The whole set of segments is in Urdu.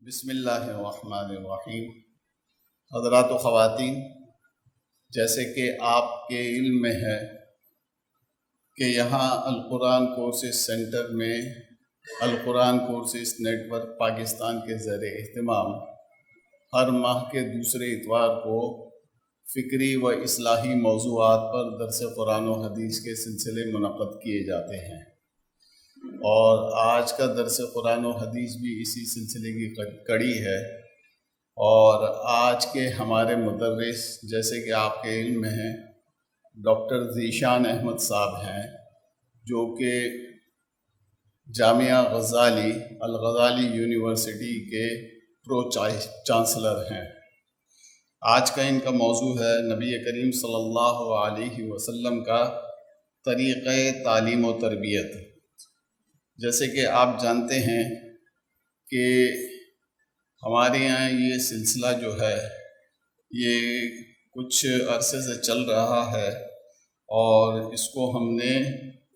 بسم اللہ الرحمن الرحیم۔ حضرات و خواتین، جیسے کہ آپ کے علم میں ہے کہ یہاں القرآن کورسز سینٹر میں القرآن کورسز نیٹ ورک پاکستان کے زیر اہتمام ہر ماہ کے دوسرے اتوار کو فکری و اصلاحی موضوعات پر درس قرآن و حدیث کے سلسلے منعقد کیے جاتے ہیں، اور آج کا درس قرآن و حدیث بھی اسی سلسلے کی کڑی ہے۔ اور آج کے ہمارے مدرس، جیسے کہ آپ کے علم میں ہیں، ڈاکٹر ذیشان احمد صاحب ہیں، جو کہ جامعہ غزالی الغزالی یونیورسٹی کے پرو چانسلر ہیں۔ آج کا ان کا موضوع ہے نبی کریم صلی اللہ علیہ وسلم کا طریقہ تعلیم و تربیت۔ جیسے کہ آپ جانتے ہیں کہ ہمارے یہاں یہ سلسلہ جو ہے یہ کچھ عرصے سے چل رہا ہے، اور اس کو ہم نے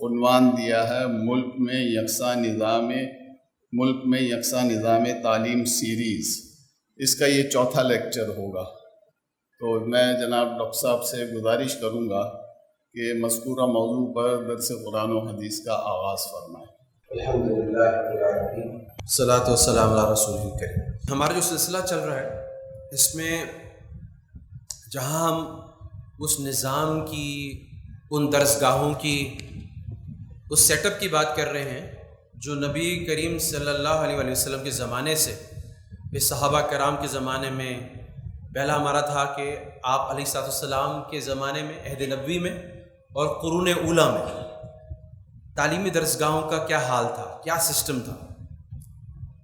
عنوان دیا ہے ملک میں یکساں نظام تعلیم سیریز۔ اس کا یہ چوتھا لیکچر ہوگا، تو میں جناب ڈاکٹر صاحب سے گزارش کروں گا کہ مذکورہ موضوع پر درس قرآن و حدیث کا آغاز فرمائیں۔ الحمدللہ رب العالمین، الصلاۃ والسلام علی رسول کریم۔ ہمارا جو سلسلہ چل رہا ہے اس میں جہاں ہم اس نظام کی، ان درسگاہوں کی، اس سیٹ اپ کی بات کر رہے ہیں جو نبی کریم صلی اللہ علیہ وسلم کے زمانے سے اس صحابہ کرام کے زمانے میں، پہلا ہمارا تھا کہ آپ علیہ السلام کے زمانے میں، عہد نبوی میں اور قرون اولیٰ میں تعلیمی درسگاہوں کا کیا حال تھا، کیا سسٹم تھا۔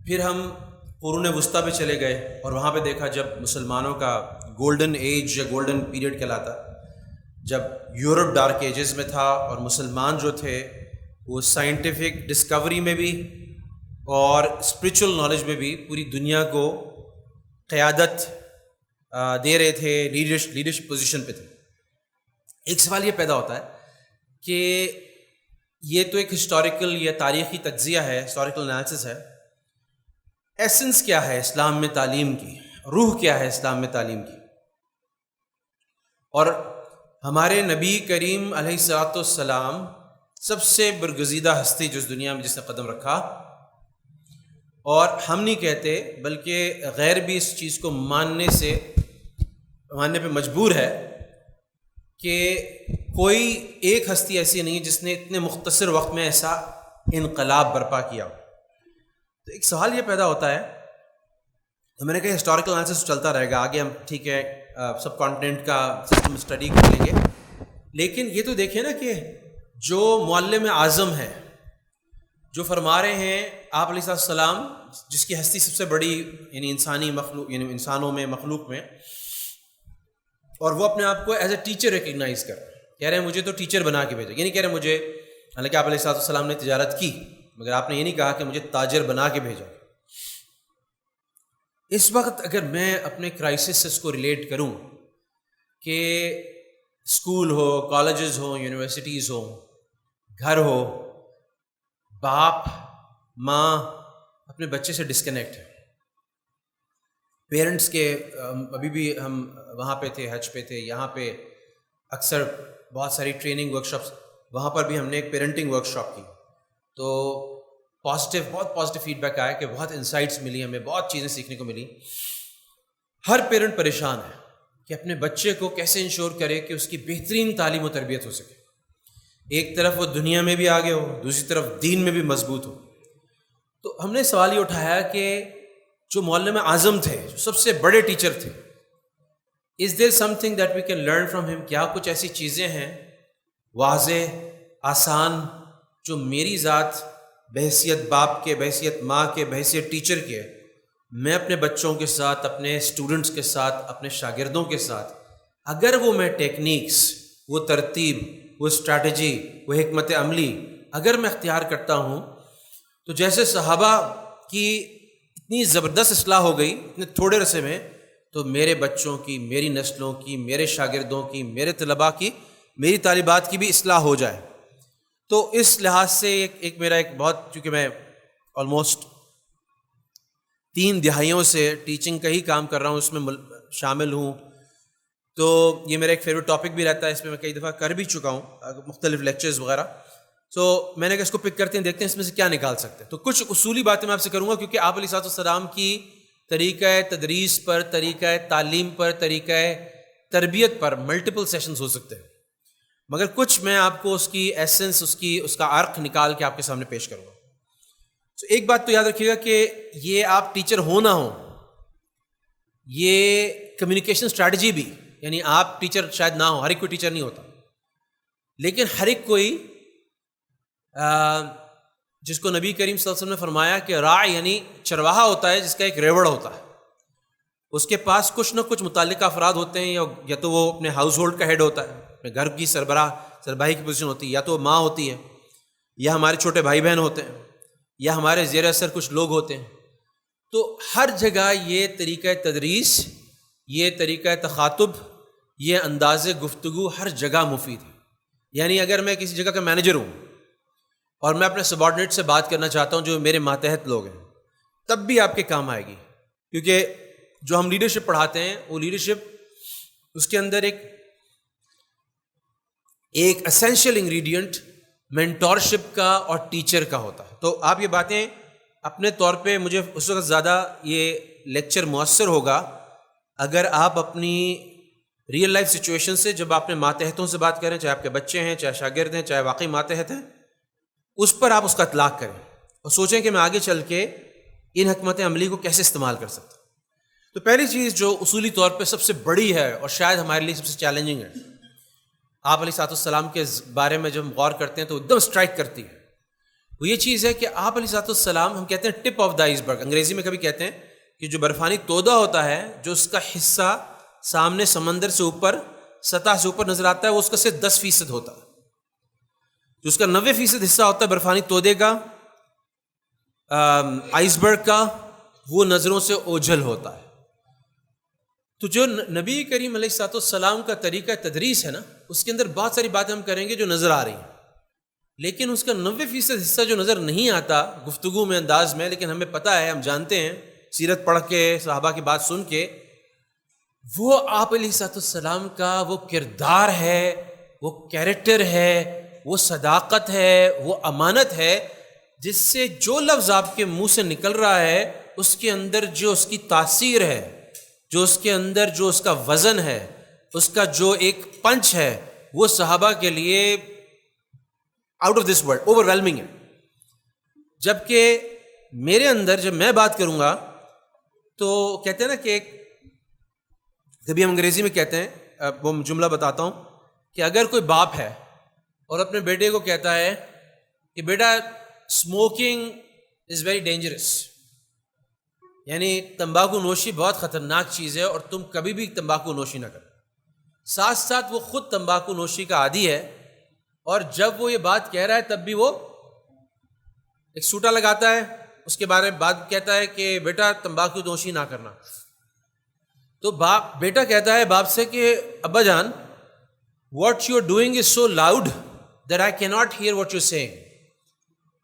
پھر ہم قرون وسطیٰ پہ چلے گئے اور وہاں پہ دیکھا جب مسلمانوں کا گولڈن ایج یا گولڈن پیریڈ کہلاتا، جب یورپ ڈارک ایجز میں تھا اور مسلمان جو تھے وہ سائنٹیفک ڈسکوری میں بھی اور اسپریچول نالج میں بھی پوری دنیا کو قیادت دے رہے تھے، لیڈرشپ پوزیشن پہ تھے۔ ایک سوال یہ پیدا ہوتا ہے کہ یہ تو ایک ہسٹوریکل یا تاریخی تجزیہ ہے، ہسٹوریکل انالیسس ہے، ایسنس کیا ہے اسلام میں تعلیم کی، روح کیا ہے اسلام میں تعلیم کی۔ اور ہمارے نبی کریم علیہ السلام سب سے برگزیدہ ہستی جو اس دنیا میں جس نے قدم رکھا، اور ہم نہیں کہتے بلکہ غیر بھی اس چیز کو ماننے پہ مجبور ہے کہ کوئی ایک ہستی ایسی نہیں جس نے اتنے مختصر وقت میں ایسا انقلاب برپا کیا۔ تو ایک سوال یہ پیدا ہوتا ہے، تو میں نے کہا ہسٹوریکل انالیسس چلتا رہے گا آگے، ہم ٹھیک ہے سب کانٹیننٹ کا سسٹم اسٹڈی کر لیں گے، لیکن یہ تو دیکھیں نا کہ جو معلم اعظم ہے، جو فرما رہے ہیں آپ علیہ السلام، جس کی ہستی سب سے بڑی یعنی انسانی مخلوق، یعنی انسانوں میں، مخلوق میں، اور وہ اپنے آپ کو ایز اے ٹیچر ریکگنائز کر رہے ہیں، کہہ رہے ہیں مجھے تو ٹیچر بنا کے بھیجا، یہ نہیں کہہ رہے مجھے، حالانکہ آپ علیہ السلام نے تجارت کی، مگر آپ نے یہ نہیں کہا کہ مجھے تاجر بنا کے بھیجا۔ اس وقت اگر میں اپنے کرائسس سے اس کو ریلیٹ کروں کہ اسکول ہو، کالجز ہو، یونیورسٹیز ہو، گھر ہو، باپ ماں اپنے بچے سے ڈسکنیکٹ ہے، پیرنٹس کے، ابھی بھی ہم وہاں پہ تھے، حج پہ تھے، یہاں پہ اکثر بہت ساری ٹریننگ ورکشاپس، وہاں پر بھی ہم نے ایک پیرنٹنگ ورکشاپ کی، تو بہت پازیٹیو فیڈ بیک آیا کہ بہت انسائٹس ملی، ہمیں بہت چیزیں سیکھنے کو ملی۔ ہر پیرنٹ پریشان ہے کہ اپنے بچے کو کیسے انشور کرے کہ اس کی بہترین تعلیم و تربیت ہو سکے، ایک طرف وہ دنیا میں بھی آگے ہو، دوسری طرف دین میں بھی مضبوط ہو۔ تو ہم نے سوال یہ اٹھایا کہ جو معلم اعظم تھے، جو سب سے بڑے ٹیچر تھے، از دیر some thing that we can learn from ہم؟ کیا کچھ ایسی چیزیں ہیں واضح، آسان، جو میری ذات بحیثیت باپ کے، بحیثیت ماں کے، بحیثیت ٹیچر کے، میں اپنے بچوں کے ساتھ، اپنے اسٹوڈنٹس کے ساتھ، اپنے شاگردوں کے ساتھ، اگر وہ میں ٹیکنیکس، وہ ترتیب، وہ اسٹریٹجی، وہ حکمت عملی اگر میں اختیار کرتا ہوں، تو جیسے صحابہ کی اتنی زبردست اصلاح ہو گئی اتنے تھوڑے عرصے میں، تو میرے بچوں کی، میری نسلوں کی، میرے شاگردوں کی، میرے طلباء کی، میری طالبات کی بھی اصلاح ہو جائے۔ تو اس لحاظ سے ایک میرا ایک بہت، چونکہ میں آلموسٹ 3 دہائیوں سے ٹیچنگ کا ہی کام کر رہا ہوں، اس میں شامل ہوں، تو یہ میرا ایک فیوریٹ ٹاپک بھی رہتا ہے، اس پہ میں کئی دفعہ کر بھی چکا ہوں مختلف لیکچرز وغیرہ. تو میں نے کہا اس کو پک کرتے ہیں، دیکھتے ہیں اس میں سے کیا نکال سکتے ہیں. تو کچھ اصولی باتیں میں آپ سے کروں گا، کیونکہ آپ علیہ السلام کی طریقہ تدریس پر، طریقہ تعلیم پر، طریقہ تربیت پر ملٹیپل سیشنز ہو سکتے ہیں، مگر کچھ میں آپ کو اس کی ایسنس، اس کا عرق نکال کے آپ کے سامنے پیش کروں گا. تو ایک بات تو یاد رکھیے گا کہ یہ آپ ٹیچر ہو نہ ہو، یہ کمیونیکیشن اسٹریٹجی بھی، یعنی آپ ٹیچر شاید نہ ہو، ہر ایک کوئی ٹیچر نہیں ہوتا، لیکن ہر ایک کوئی جس کو نبی کریم صلی اللہ علیہ وسلم نے فرمایا کہ راعی یعنی چرواہا ہوتا ہے، جس کا ایک ریوڑ ہوتا ہے، اس کے پاس کچھ نہ کچھ متعلقہ افراد ہوتے ہیں، یا تو وہ اپنے ہاؤس ہولڈ کا ہیڈ ہوتا ہے، اپنے گھر کی سربراہی کی پوزیشن ہوتی ہے، یا تو ماں ہوتی ہے، یا ہمارے چھوٹے بھائی بہن ہوتے ہیں، یا ہمارے زیر اثر کچھ لوگ ہوتے ہیں. تو ہر جگہ یہ طریقہ تدریس، یہ طریقہ تخاطب، یہ انداز گفتگو ہر جگہ مفید ہے. یعنی اگر میں کسی جگہ کا مینیجر ہوں اور میں اپنے سبارڈینیٹ سے بات کرنا چاہتا ہوں جو میرے ماتحت لوگ ہیں، تب بھی آپ کے کام آئے گی، کیونکہ جو ہم لیڈرشپ پڑھاتے ہیں وہ لیڈرشپ، اس کے اندر ایک اسینشیل انگریڈینٹ مینٹورشپ کا اور ٹیچر کا ہوتا ہے. تو آپ یہ باتیں اپنے طور پہ، مجھے اس وقت زیادہ یہ لیکچر مؤثر ہوگا اگر آپ اپنی ریئل لائف سچویشن سے، جب آپ اپنے ماتحتوں سے بات کریں، چاہے آپ کے بچے ہیں، چاہے شاگرد ہیں، چاہے واقعی ماتحت ہیں، اس پر آپ اس کا اطلاق کریں اور سوچیں کہ میں آگے چل کے ان حکمت عملی کو کیسے استعمال کر سکتا ہوں. تو پہلی چیز جو اصولی طور پہ سب سے بڑی ہے اور شاید ہمارے لیے سب سے چیلنجنگ ہے، آپ علیہ السلام کے بارے میں جب ہم غور کرتے ہیں تو ایک دم اسٹرائک کرتی ہے، وہ یہ چیز ہے کہ آپ علیہ السلام، ہم کہتے ہیں ٹپ آف دا آئس برگ، انگریزی میں کبھی کہتے ہیں کہ جو برفانی تودہ ہوتا ہے، جو اس کا حصہ سامنے سمندر سے اوپر، سطح سے اوپر نظر آتا ہے، وہ اس کا صرف 10% ہوتا ہے. جو اس کا 90% حصہ ہوتا ہے برفانی تودے کا، آئس برگ کا، وہ نظروں سے اوجھل ہوتا ہے. تو جو نبی کریم علیہ السلام کا طریقہ تدریس ہے نا، اس کے اندر بہت ساری باتیں ہم کریں گے جو نظر آ رہی ہیں، لیکن اس کا 90% حصہ جو نظر نہیں آتا گفتگو میں، انداز میں، لیکن ہمیں پتہ ہے، ہم جانتے ہیں سیرت پڑھ کے، صحابہ کی بات سن کے، وہ آپ علیہ السلام کا وہ کردار ہے، وہ کیریکٹر ہے، وہ صداقت ہے، وہ امانت ہے، جس سے جو لفظ آپ کے منہ سے نکل رہا ہے اس کے اندر جو اس کی تاثیر ہے، جو اس کے اندر جو اس کا وزن ہے، اس کا جو ایک پنچ ہے، وہ صحابہ کے لیے out of this world, over whelming ہے. جبکہ میرے اندر جب میں بات کروں گا تو کہتے ہیں نا کہ کبھی ہم انگریزی میں کہتے ہیں، وہ جملہ بتاتا ہوں کہ اگر کوئی باپ ہے اور اپنے بیٹے کو کہتا ہے کہ بیٹا اسموکنگ از ویری ڈینجرس، یعنی تمباکو نوشی بہت خطرناک چیز ہے اور تم کبھی بھی تمباکو نوشی نہ کرو، ساتھ ساتھ وہ خود تمباکو نوشی کا عادی ہے، اور جب وہ یہ بات کہہ رہا ہے تب بھی وہ ایک سوٹا لگاتا ہے، اس کے بارے میں بات کہتا ہے کہ بیٹا تمباکو نوشی نہ کرنا. تو بیٹا کہتا ہے باپ سے کہ ابا جان، what you are doing is so loud that I can not hear what you saying.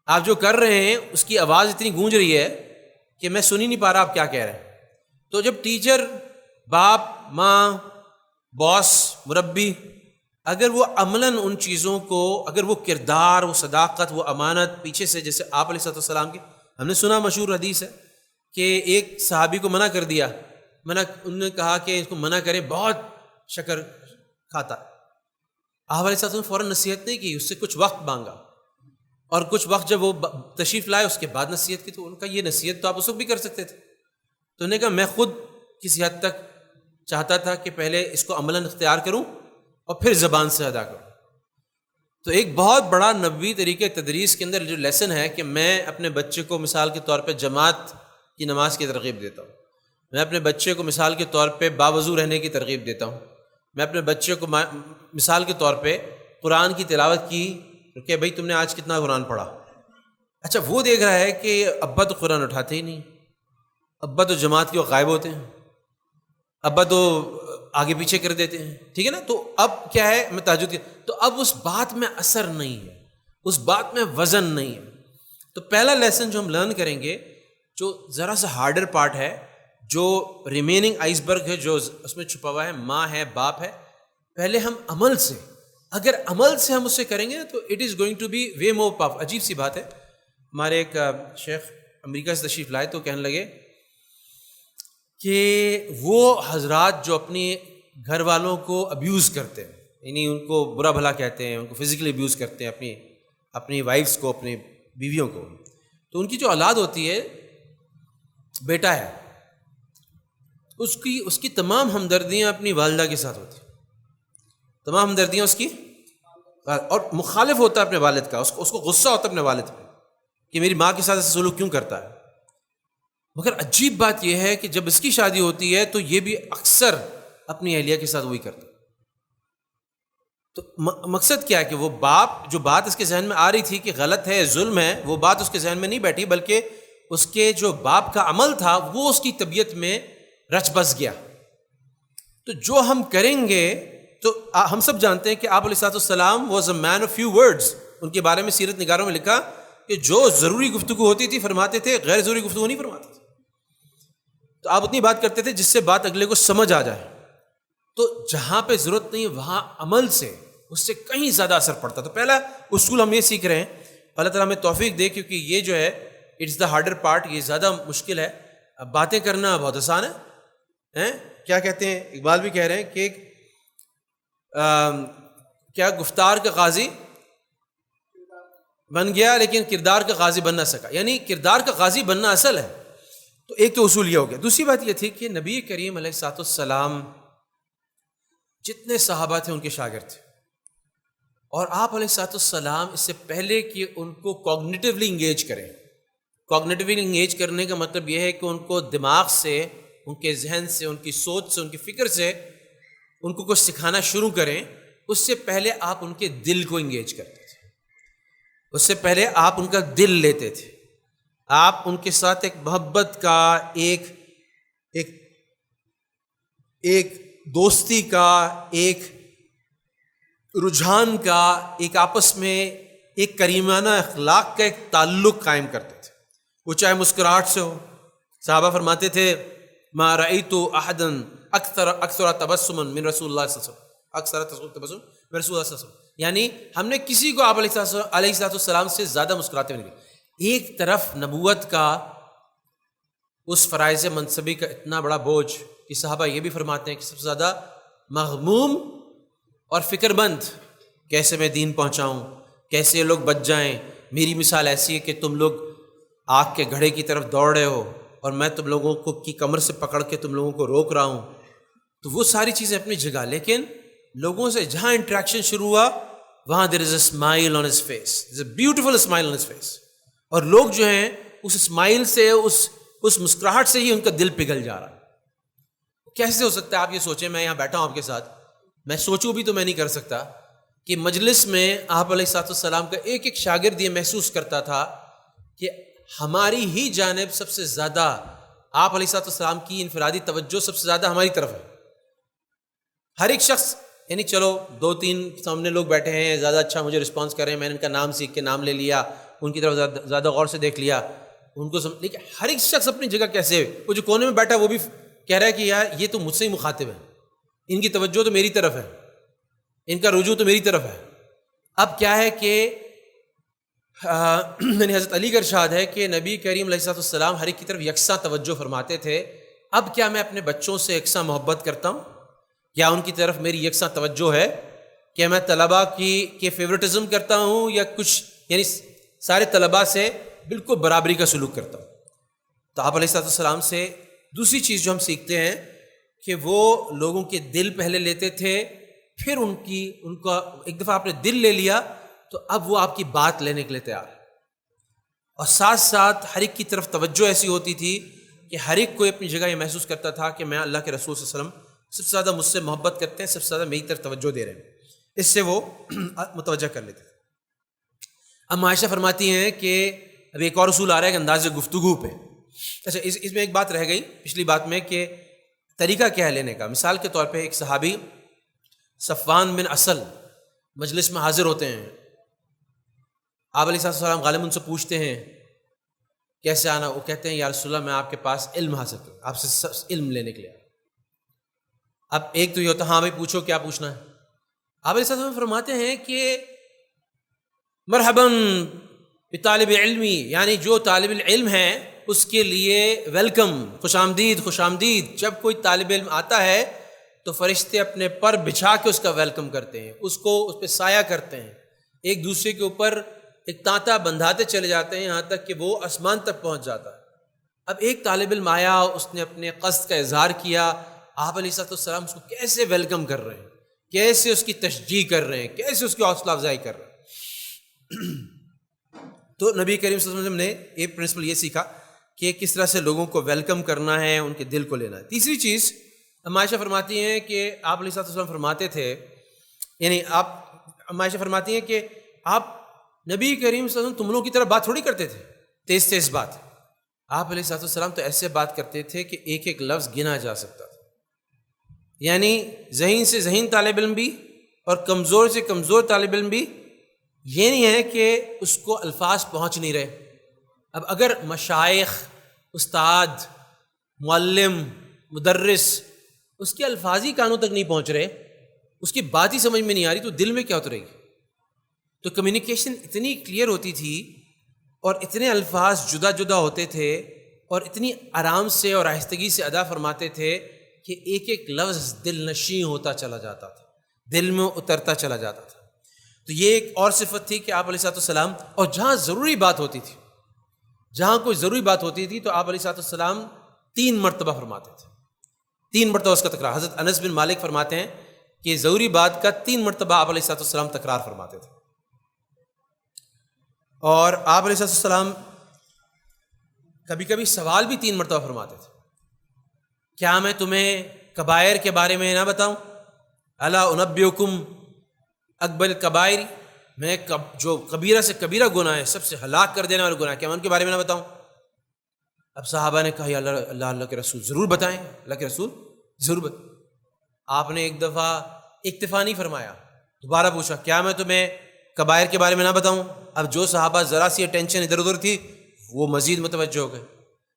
آپ جو کر رہے ہیں اس کی آواز اتنی گونج رہی ہے کہ میں سن ہی نہیں پا رہا آپ کیا کہہ رہے ہیں. تو جب ٹیچر، باپ، ماں، باس، مربی، اگر وہ عملاً ان چیزوں کو، اگر وہ کردار، وہ صداقت، وہ امانت پیچھے سے، جیسے آپ علیہ السلام کی، ہم نے سنا مشہور حدیث ہے کہ ایک صحابی کو منع کر دیا، انہوں نے کہا کہ اس کو منع کریں، بہت شکر کھاتا. آپ علیہ السلام نے فوراً نصیحت نہیں کی، اس سے کچھ وقت مانگا، اور کچھ وقت جب وہ تشریف لائے اس کے بعد نصیحت کی. تو ان کا یہ نصیحت تو آپ اس وقت بھی کر سکتے تھے. تو انہوں نے کہا میں خود کسی حد تک چاہتا تھا کہ پہلے اس کو عملاً اختیار کروں اور پھر زبان سے ادا کروں. تو ایک بہت بڑا نبوی طریقے تدریس کے اندر جو لیسن ہے کہ میں اپنے بچے کو مثال کے طور پہ جماعت کی نماز کی ترغیب دیتا ہوں، میں اپنے بچے کو مثال کے طور پہ باوضو رہنے کی ترغیب دیتا ہوں، میں اپنے بچے کو مثال کے طور پہ قرآن کی تلاوت کی کہ بھائی تم نے آج کتنا قرآن پڑھا. اچھا وہ دیکھ رہا ہے کہ ابا تو قرآن اٹھاتے ہی نہیں، ابا تو جماعت کے غائب ہوتے ہیں، ابا تو آگے پیچھے کر دیتے ہیں، ٹھیک ہے نا. تو اب کیا ہے، میں تہجد کی، تو اب اس بات میں اثر نہیں ہے، اس بات میں وزن نہیں ہے. تو پہلا لیسن جو ہم لرن کریں گے جو ذرا سا ہارڈر پارٹ ہے، جو ریمیننگ آئس برگ ہے، جو اس میں چھپا ہوا ہے، ماں ہے، باپ ہے، پہلے ہم عمل سے، اگر عمل سے ہم اسے کریں گے تو it is going to be way more powerful. عجیب سی بات ہے، ہمارے ایک شیخ امریکہ سے تشریف لائے تو کہنے لگے کہ وہ حضرات جو اپنی گھر والوں کو ابیوز کرتے ہیں، یعنی ان کو برا بھلا کہتے ہیں، ان کو فزیکلی ابیوز کرتے ہیں، اپنی وائفس کو، اپنی بیویوں کو، تو ان کی جو اولاد ہوتی ہے، بیٹا ہے، اس کی تمام ہمدردیاں اپنی والدہ کے ساتھ ہوتی ہیں، تمام ہمدردیاں اس کی، اور مخالف ہوتا ہے اپنے والد کا، اس کو غصہ ہوتا ہے اپنے والد پہ کہ میری ماں کے ساتھ ایسا سلوک کیوں کرتا ہے. مگر عجیب بات یہ ہے کہ جب اس کی شادی ہوتی ہے تو یہ بھی اکثر اپنی اہلیہ کے ساتھ وہی کرتا ہے. تو مقصد کیا ہے کہ وہ باپ، جو بات اس کے ذہن میں آ رہی تھی کہ غلط ہے، ظلم ہے، وہ بات اس کے ذہن میں نہیں بیٹھی، بلکہ اس کے جو باپ کا عمل تھا وہ اس کی طبیعت میں رچ بس گیا. تو جو ہم کریں گے، تو ہم سب جانتے ہیں کہ آپ علیہ السلام was a man of few words. ان کے بارے میں سیرت نگاروں میں لکھا کہ جو ضروری گفتگو ہوتی تھی فرماتے تھے، غیر ضروری گفتگو نہیں فرماتے تھے. تو آپ اتنی بات کرتے تھے جس سے بات اگلے کو سمجھ آ جائے. تو جہاں پہ ضرورت نہیں وہاں عمل سے اس سے کہیں زیادہ اثر پڑتا. تو پہلا اصول ہم یہ سیکھ رہے ہیں، اللہ تعالیٰ ہمیں توفیق دے، کیونکہ یہ جو ہے اٹس دا ہارڈر پارٹ، یہ زیادہ مشکل ہے. اب باتیں کرنا بہت آسان ہے، کیا کہتے ہیں، اقبال بھی کہہ رہے ہیں کہ کیا گفتار کا غازی بن گیا لیکن کردار کا غازی بن نہ سکا. یعنی کردار کا غازی بننا اصل ہے. تو ایک تو اصول یہ ہو گیا. دوسری بات یہ تھی کہ نبی کریم علیہ السلام جتنے صحابہ تھے ان کے شاگرد تھے، اور آپ علیہ السلام اس سے پہلے کہ ان کو کوگنیٹیولی انگیج کریں. کوگنیٹیولی انگیج کرنے کا مطلب یہ ہے کہ ان کو دماغ سے، ان کے ذہن سے، ان کی سوچ سے، ان کی فکر سے ان کو کچھ سکھانا شروع کریں، اس سے پہلے آپ ان کے دل کو انگیج کرتے تھے. اس سے پہلے آپ ان کا دل لیتے تھے، آپ ان کے ساتھ ایک محبت کا، ایک دوستی کا، ایک رجحان کا، ایک آپس میں ایک کریمانہ اخلاق کا ایک تعلق قائم کرتے تھے. وہ چاہے مسکراہٹ سے ہو. صحابہ فرماتے تھے ما رأیت احدا اکثر تبسما من رسول اللہ صلی اللہ علیہ وسلم، اکثر تبسم من رسول اللہ صلی اللہ علیہ وسلم. یعنی ہم نے کسی کو آپ علیہ السلام سے زیادہ مسکراتے ہوئے نہیں دیکھا. ایک طرف نبوت کا، اس فرائض منصبی کا اتنا بڑا بوجھ کہ صحابہ یہ بھی فرماتے ہیں کہ سب سے زیادہ مغموم اور فکر مند کیسے میں دین پہنچاؤں، کیسے لوگ بچ جائیں. میری مثال ایسی ہے کہ تم لوگ آگ کے گھڑے کی طرف دوڑ رہے ہو اور میں تم لوگوں کو کی کمر سے پکڑ کے تم لوگوں کو روک رہا ہوں. تو وہ ساری چیزیں اپنی جگہ، لیکن لوگوں سے جہاں انٹریکشن شروع ہوا وہاں there is a smile on his face, there's a beautiful smile on his face. اور لوگ جو ہیں اس اسمائل سے، اس مسکراہٹ سے ہی ان کا دل پگھل جا رہا ہے. کیسے ہو سکتا ہے؟ آپ یہ سوچیں، میں یہاں بیٹھا ہوں آپ کے ساتھ، میں سوچوں بھی تو میں نہیں کر سکتا کہ مجلس میں آپ علیہ السلام کا ایک ایک شاگرد یہ محسوس کرتا تھا کہ ہماری ہی جانب سب سے زیادہ آپ علیہ السلام کی انفرادی توجہ سب سے زیادہ ہماری طرف ہے. ہر ایک شخص، یعنی چلو 2-3 سامنے لوگ بیٹھے ہیں، زیادہ اچھا مجھے رسپانس کر رہے ہیں، میں نے ان کا نام سیکھ کے نام لے لیا، ان کی طرف زیادہ غور سے دیکھ لیا، ان کو لیکن ہر ایک شخص اپنی جگہ کیسے، وہ جو کونے میں بیٹھا وہ بھی کہہ رہا ہے کہ یار یہ تو مجھ سے ہی مخاطب ہے، ان کی توجہ تو میری طرف ہے، ان کا رجوع تو میری طرف ہے. اب کیا ہے کہ حضرت علی کا ارشاد ہے کہ نبی کریم علیہ السلام ہر ایک کی طرف یکساں توجہ فرماتے تھے. اب کیا میں اپنے بچوں سے یکساں محبت کرتا ہوں؟ کیا ان کی طرف میری یکساں توجہ ہے؟ کہ میں طلباء کی فیورٹزم کرتا ہوں یا کچھ، یعنی سارے طلباء سے بالکل برابری کا سلوک کرتا ہوں؟ تو آپ علیہ السلام سے دوسری چیز جو ہم سیکھتے ہیں کہ وہ لوگوں کے دل پہلے لیتے تھے، پھر ان کا ایک دفعہ آپ نے دل لے لیا تو اب وہ آپ کی بات لینے کے لیے تیار ہے. اور ساتھ ساتھ ہر ایک کی طرف توجہ ایسی ہوتی تھی کہ ہر ایک کو اپنی جگہ یہ محسوس کرتا تھا کہ میں اللہ کے رسول صلی اللہ علیہ وسلم سب سے زیادہ مجھ سے محبت کرتے ہیں، سب سے زیادہ میری طرف توجہ دے رہے ہیں. اس سے وہ متوجہ کر لیتے تھے. اب عائشہ فرماتی ہیں کہ اب ایک اور اصول آ رہا ہے کہ انداز گفتگو پہ. اچھا، اس میں ایک بات رہ گئی پچھلی بات میں کہ طریقہ کیا ہے لینے کا. مثال کے طور پہ ایک صحابی صفوان بن اسل مجلس میں حاضر ہوتے ہیں. آپ علیہ السلام غالب ان سے پوچھتے ہیں کیسے آنا؟ وہ کہتے ہیں یا رسول اللہ میں آپ کے پاس علم حاصل کروں، آپ سے علم لینے کے لیے۔ اب ایک تو یہ ہوتا ہے ہاں بھائی پوچھو کیا پوچھنا ہے۔ آپ علیہ السلام فرماتے ہیں کہ مرحباً بطالب علمی، یعنی جو طالب العلم ہے اس کے لیے ویلکم، خوش آمدید خوش آمدید۔ جب کوئی طالب علم آتا ہے تو فرشتے اپنے پر بچھا کے اس کا ویلکم کرتے ہیں، اس پہ سایہ کرتے ہیں، ایک دوسرے کے اوپر ایک تانتا بندھاتے چلے جاتے ہیں یہاں تک کہ وہ آسمان تک پہنچ جاتا ہے۔ اب ایک طالب علم آیا، اس نے اپنے قصد کا اظہار کیا، آپ علیہ السلام اس کو کیسے ویلکم کر رہے ہیں، کیسے اس کی تشجیع کر رہے ہیں، کیسے اس کی حوصلہ افزائی کر رہے ہیں۔ تو نبی کریم صلی اللہ علیہ وسلم نے ایک پرنسپل یہ سیکھا کہ کس طرح سے لوگوں کو ویلکم کرنا ہے، ان کے دل کو لینا ہے۔ تیسری چیز عائشہ فرماتی ہیں کہ آپ علیہ السلام فرماتے تھے، یعنی عائشہ فرماتی ہیں کہ آپ نبی کریم صلی اللہ علیہ وسلم تم لوگوں کی طرح بات تھوڑی کرتے تھے، تیز تیز بات۔ آپ علیہ السلام تو ایسے بات کرتے تھے کہ ایک ایک لفظ گنا جا سکتا تھا، یعنی ذہین سے ذہین طالب علم بھی اور کمزور سے کمزور طالب علم بھی، یہ نہیں ہے کہ اس کو الفاظ پہنچ نہیں رہے۔ اب اگر مشائخ، استاد، معلم، مدرس اس کے الفاظ ہی کانوں تک نہیں پہنچ رہے، اس کی بات ہی سمجھ میں نہیں آ رہی، تو دل میں کیا اترے گی؟ تو کمیونیکیشن اتنی کلیئر ہوتی تھی اور اتنے الفاظ جدا جدا ہوتے تھے اور اتنی آرام سے اور آہستگی سے ادا فرماتے تھے کہ ایک ایک لفظ دل نشیں ہوتا چلا جاتا تھا، دل میں اترتا چلا جاتا تھا۔ تو یہ ایک اور صفت تھی کہ آپ علیہ السلام، اور جہاں ضروری بات ہوتی تھی، جہاں کوئی ضروری بات ہوتی تھی تو آپ علیہ السلام 3 مرتبہ فرماتے تھے، 3 مرتبہ اس کا تکرار۔ حضرت انس بن مالک فرماتے ہیں کہ ضروری بات کا 3 مرتبہ آپ علیہ السلام تکرار فرماتے تھے۔ اور آپ علیہ السلام کبھی کبھی سوال بھی 3 مرتبہ فرماتے تھے۔ کیا میں تمہیں کبائر کے بارے میں نہ بتاؤں؟ الا انبئکم اکبر الکبائر، میں جو کبیرہ سے کبیرہ گناہ ہے، سب سے ہلاک کر دینے والے گناہ، کیا میں ان کے بارے میں نہ بتاؤں؟ اب صحابہ نے کہا یا اللہ کے رسول ضرور بتائیں، اللہ کے رسول ضرور بتائیں۔ آپ نے ایک دفعہ اکتفا نہیں فرمایا، دوبارہ پوچھا کیا میں تمہیں کبائر کے بارے میں نہ بتاؤں؟ اب جو صحابہ ذرا سی اٹینشن ادھر ادھر تھی وہ مزید متوجہ ہو گئے۔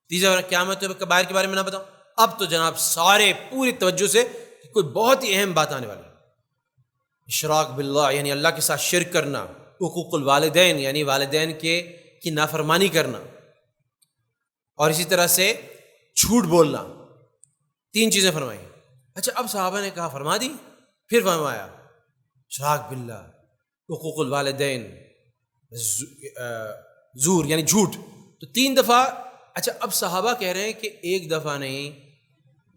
تیسرا بار کیا میں تمہیں کبائر کے بارے میں نہ بتاؤں؟ اب تو جناب سارے پوری توجہ سے کوئی بہت ہی اہم بات آنے والی، اشراک باللہ یعنی اللہ کے ساتھ شرک کرنا، حقوق الوالدین یعنی والدین کی نافرمانی کرنا، اور اسی طرح سے جھوٹ بولنا۔ 3 چیزیں فرمائیں۔ اچھا اب صحابہ نے کہا فرما دی، پھر فرمایا اشراک باللہ، حقوق الوالدین، زور یعنی جھوٹ، تو 3 دفعہ۔ اچھا اب صحابہ کہہ رہے ہیں کہ 1 دفعہ نہیں،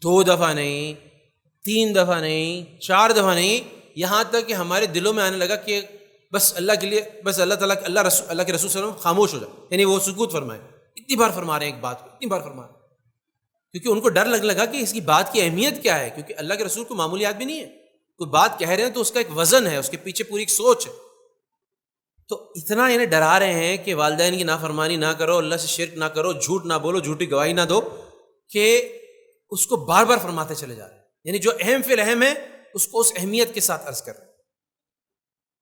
2 دفعہ نہیں، 3 دفعہ نہیں، 4 دفعہ نہیں، یہاں تک کہ ہمارے دلوں میں آنے لگا کہ بس اللہ کے لیے، بس اللہ تعالیٰ اللہ کے رسول صلی اللہ علیہ وسلم خاموش ہو جائے، یعنی وہ سکوت فرمائے۔ اتنی بار فرما رہے ہیں ایک بات کو، اتنی بار فرما رہے ہیں کیونکہ ان کو ڈر لگنے لگا کہ اس کی بات کی اہمیت کیا ہے، کیونکہ اللہ کے رسول کو معمولی آدمی نہیں ہے، کوئی بات کہہ رہے ہیں تو اس کا ایک وزن ہے، اس کے پیچھے پوری ایک سوچ ہے۔ تو اتنا انہیں ڈرا رہے ہیں کہ والدین کی نافرمانی نہ کرو، اللہ سے شرک نہ کرو، جھوٹ نہ بولو، جھوٹی گواہی نہ دو، کہ اس کو بار بار فرماتے چلے جا رہے ہیں، یعنی جو اہم فی الحم ہے اس کو اس اہمیت کے ساتھ عرض کر رہے ہیں۔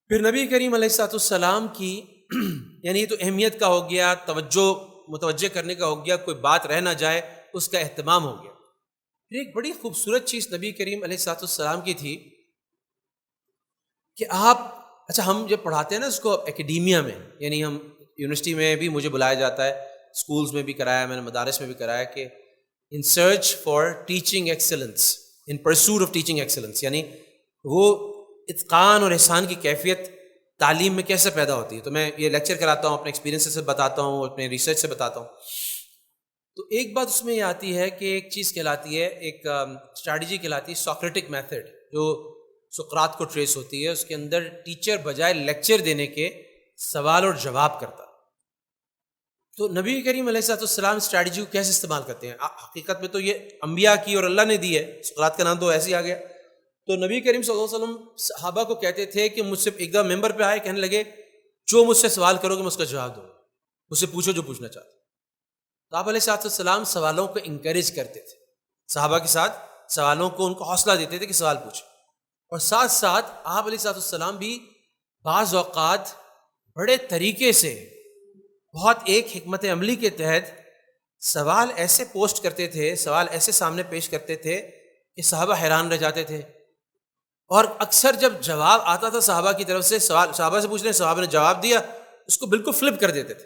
پھر نبی کریم علیہ السلام کی یعنی یہ تو اہمیت کا ہو گیا، توجہ متوجہ کرنے کا ہو گیا، کوئی بات رہ نہ جائے اس کا اہتمام ہو گیا۔ پھر ایک بڑی خوبصورت چیز نبی کریم علیہ السلام کی تھی کہ آپ، اچھا ہم جب پڑھاتے ہیں نا اس کو اکیڈیمیا میں، یعنی ہم یونیورسٹی میں بھی مجھے بلایا جاتا ہے، اسکولز میں بھی کرایا میں نے، مدارس میں بھی کرایا، کہ in search for teaching excellence, in pursuit of teaching excellence, یعنی وہ اتقان اور احسان کی کیفیت تعلیم میں کیسے پیدا ہوتی ہے۔ تو میں یہ لیکچر کراتا ہوں، اپنے ایکسپیرینس سے بتاتا ہوں، اپنے ریسرچ سے بتاتا ہوں۔ تو ایک بات اس میں یہ آتی ہے کہ ایک چیز کہلاتی ہے، ایک اسٹریٹجی کہلاتی ہے سوکریٹک میتھڈ، جو سقراط کو ٹریس ہوتی ہے۔ اس کے اندر ٹیچر بجائے لیکچر دینے کے سوال اور جواب کرتا۔ تو نبی کریم علیہ السلام اسٹریٹجی کو کیسے استعمال کرتے ہیں؟ حقیقت میں تو یہ انبیاء کی اور اللہ نے دی ہے، سقراط کا نام تو ایسے ہی آ گیا۔ تو نبی کریم صلی اللہ علیہ وسلم صحابہ کو کہتے تھے کہ مجھ سے ایک دفعہ ممبر پہ آئے، کہنے لگے جو مجھ سے سوال کرو گے میں اس کا جواب دوں، مجھ سے پوچھو جو پوچھنا چاہتے۔ تو آپ علیہ السلام سوالوں کو انکریج کرتے تھے، صحابہ کے ساتھ سوالوں کو ان کو حوصلہ دیتے تھے کہ سوال پوچھیں، اور ساتھ ساتھ آپ علیہ السلام بھی بعض اوقات بڑے طریقے سے بہت ایک حکمت عملی کے تحت سوال ایسے پوسٹ کرتے تھے، سوال ایسے سامنے پیش کرتے تھے کہ صحابہ حیران رہ جاتے تھے، اور اکثر جب جواب آتا تھا صحابہ کی طرف سے، سوال صحابہ سے پوچھ رہے ہیں، صحابہ نے جواب دیا، اس کو بالکل فلپ کر دیتے تھے۔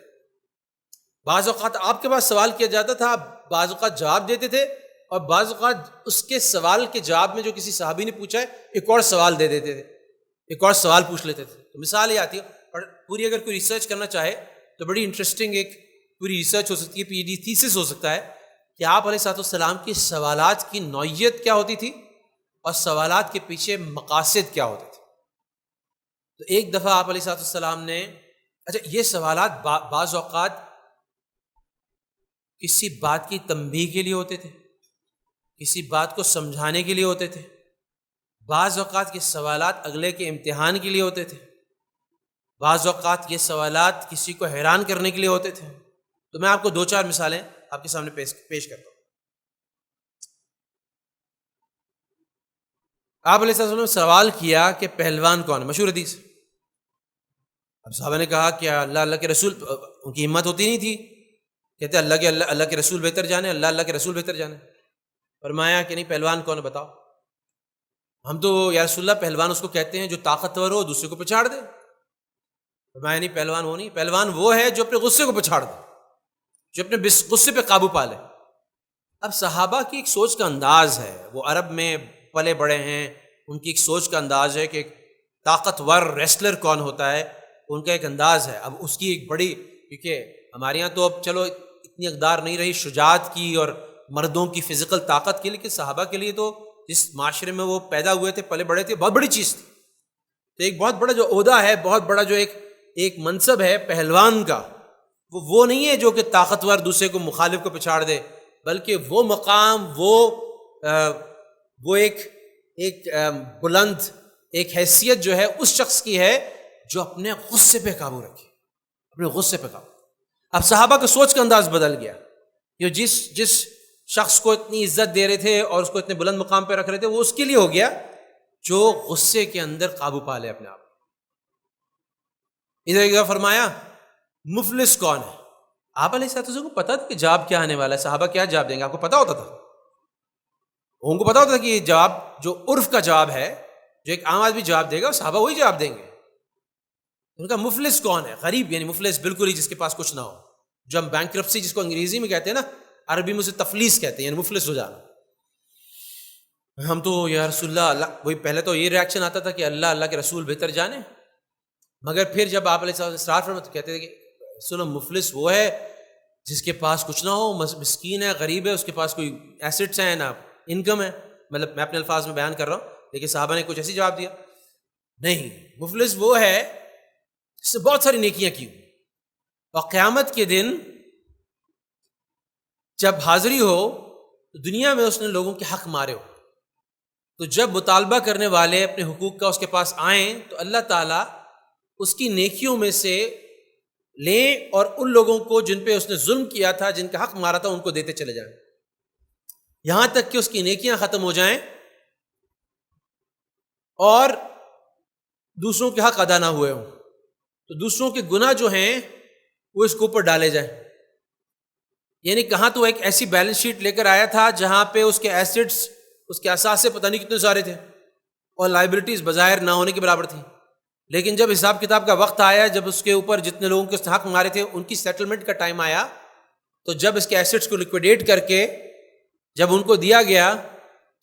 بعض اوقات آپ کے پاس سوال کیا جاتا تھا، آپ بعض اوقات جواب دیتے تھے، اور بعض اوقات اس کے سوال کے جواب میں جو کسی صحابی نے پوچھا ہے ایک اور سوال دے دیتے تھے، ایک اور سوال پوچھ لیتے تھے۔ تو مثال یہ آتی ہے، اور پوری اگر کوئی ریسرچ کرنا چاہے تو بڑی انٹرسٹنگ ایک پوری ریسرچ ہو سکتی ہے، پی ایچ ڈی تھیسس ہو سکتا ہے کہ آپ علیہ السلام کی سوالات کی نوعیت کیا ہوتی تھی اور سوالات کے پیچھے مقاصد کیا ہوتے تھے۔ تو ایک دفعہ آپ علیہ السلام نے، اچھا یہ سوالات بعض اوقات کسی بات کی تنبیہ کے لیے ہوتے تھے، کسی بات کو سمجھانے کے لیے ہوتے تھے، بعض اوقات یہ سوالات اگلے کے امتحان کے لیے ہوتے تھے، بعض اوقات یہ سوالات کسی کو حیران کرنے کے لیے ہوتے تھے۔ تو میں آپ کو 2-4 مثالیں آپ کے سامنے پیش کرتا ہوں۔ آپ علیہ السلام نے سوال کیا کہ پہلوان کون ہے، مشہور حدیث۔ اب صحابہ نے کہا کہ اللہ کے رسول، ان کی ہمت ہوتی نہیں تھی، کہتے اللہ کے رسول بہتر جانے، اللہ کے رسول بہتر جانے۔ فرمایا کہ نہیں، پہلوان کون ہے بتاؤ۔ ہم تو یا رسول اللہ پہلوان اس کو کہتے ہیں جو طاقتور ہو، دوسرے کو پچھاڑ دے۔ فرمایا نہیں، پہلوان وہ نہیں، پہلوان وہ ہے جو اپنے غصے کو پچھاڑ دے، جو اپنے غصے پہ قابو پا لے۔ اب صحابہ کی ایک سوچ کا انداز ہے، وہ عرب میں پلے بڑے ہیں، ان کی ایک سوچ کا انداز ہے کہ ایک طاقتور ریسلر کون ہوتا ہے، ان کا ایک انداز ہے۔ اب اس کی ایک بڑی، کیونکہ ہمارے یہاں تو اب چلو اتنی اقدار نہیں رہی شجاعت کی اور مردوں کی فزیکل طاقت کی، لیکن صحابہ کے لیے تو جس معاشرے میں وہ پیدا ہوئے تھے، پلے بڑے تھے، بہت بڑی چیز تھی۔ تو ایک بہت بڑا جو عہدہ ہے، بہت بڑا جو ایک منصب ہے پہلوان کا، وہ نہیں ہے جو کہ طاقتور دوسرے کو، مخالف کو پچھاڑ دے، بلکہ وہ مقام، وہ ایک بلند ایک حیثیت جو ہے اس شخص کی ہے جو اپنے غصے پہ قابو رکھے، اپنے غصے پہ قابو۔ اب صحابہ کا سوچ کا انداز بدل گیا، یہ جس شخص کو اتنی عزت دے رہے تھے اور اس کو اتنے بلند مقام پہ رکھ رہے تھے، وہ اس کے لیے ہو گیا جو غصے کے اندر قابو پا لے اپنے آپ۔ ادھر فرمایا مفلس کون ہے؟ آپ علیہ السلام کو پتا تھا کہ جواب کیا آنے والا ہے، صحابہ کیا جواب دیں گے، آپ کو پتا ہوتا تھا؟ ان کو پتا ہوتا تھا کہ یہ جواب جو عرف کا جواب ہے، جو ایک عام آدمی جواب دے گا، صحابہ وہی جواب دیں گے۔ ان کا مفلس کون ہے؟ غریب، یعنی مفلس بالکل ہی جس کے پاس کچھ نہ ہو، جو ہم بینکرپسی جس کو انگریزی میں کہتے ہیں نا، عربی میں اسے تفلیس کہتے ہیں، یعنی مفلس ہو جانا۔ ہم تو یا رسول اللہ، وہی پہلے تو یہ ریاکشن آتا تھا کہ اللہ کے رسول بہتر جانے، مگر پھر جب آپ علیہ السلام اصرار فرماتے کہتے تھے کہ رسول اللہ مفلس وہ ہے جس کے پاس کچھ نہ ہو، مسکین ہے، غریب ہے، اس کے پاس کوئی ایسٹس ہیں نہ انکم ہے۔ مطلب میں اپنے الفاظ میں بیان کر رہا ہوں، لیکن صحابہ نے کچھ ایسی جواب دیا، نہیں، مفلس وہ ہے جس سے بہت ساری نیکیاں کی، اور قیامت کے دن جب حاضری ہو تو دنیا میں اس نے لوگوں کے حق مارے ہو، تو جب مطالبہ کرنے والے اپنے حقوق کا اس کے پاس آئیں تو اللہ تعالیٰ اس کی نیکیوں میں سے لیں اور ان لوگوں کو جن پہ اس نے ظلم کیا تھا، جن کا حق مارا تھا، ان کو دیتے چلے جائیں، یہاں تک کہ اس کی نیکیاں ختم ہو جائیں اور دوسروں کے حق ادا نہ ہوئے ہوں، تو دوسروں کے گناہ جو ہیں وہ اس کے اوپر ڈالے جائیں۔ یعنی کہاں تو ایک ایسی بیلنس شیٹ لے کر آیا تھا جہاں پہ اس کے ایسٹس، اس کے اثاثے پتہ نہیں کتنے سارے تھے، اور لائبلٹیز بظاہر نہ ہونے کے برابر تھیں، لیکن جب حساب کتاب کا وقت آیا، جب اس کے اوپر جتنے لوگوں کے حق مارے تھے ان کی سیٹلمنٹ کا ٹائم آیا، تو جب اس کے ایسٹس کو لیکویڈیٹ کر کے جب ان کو دیا گیا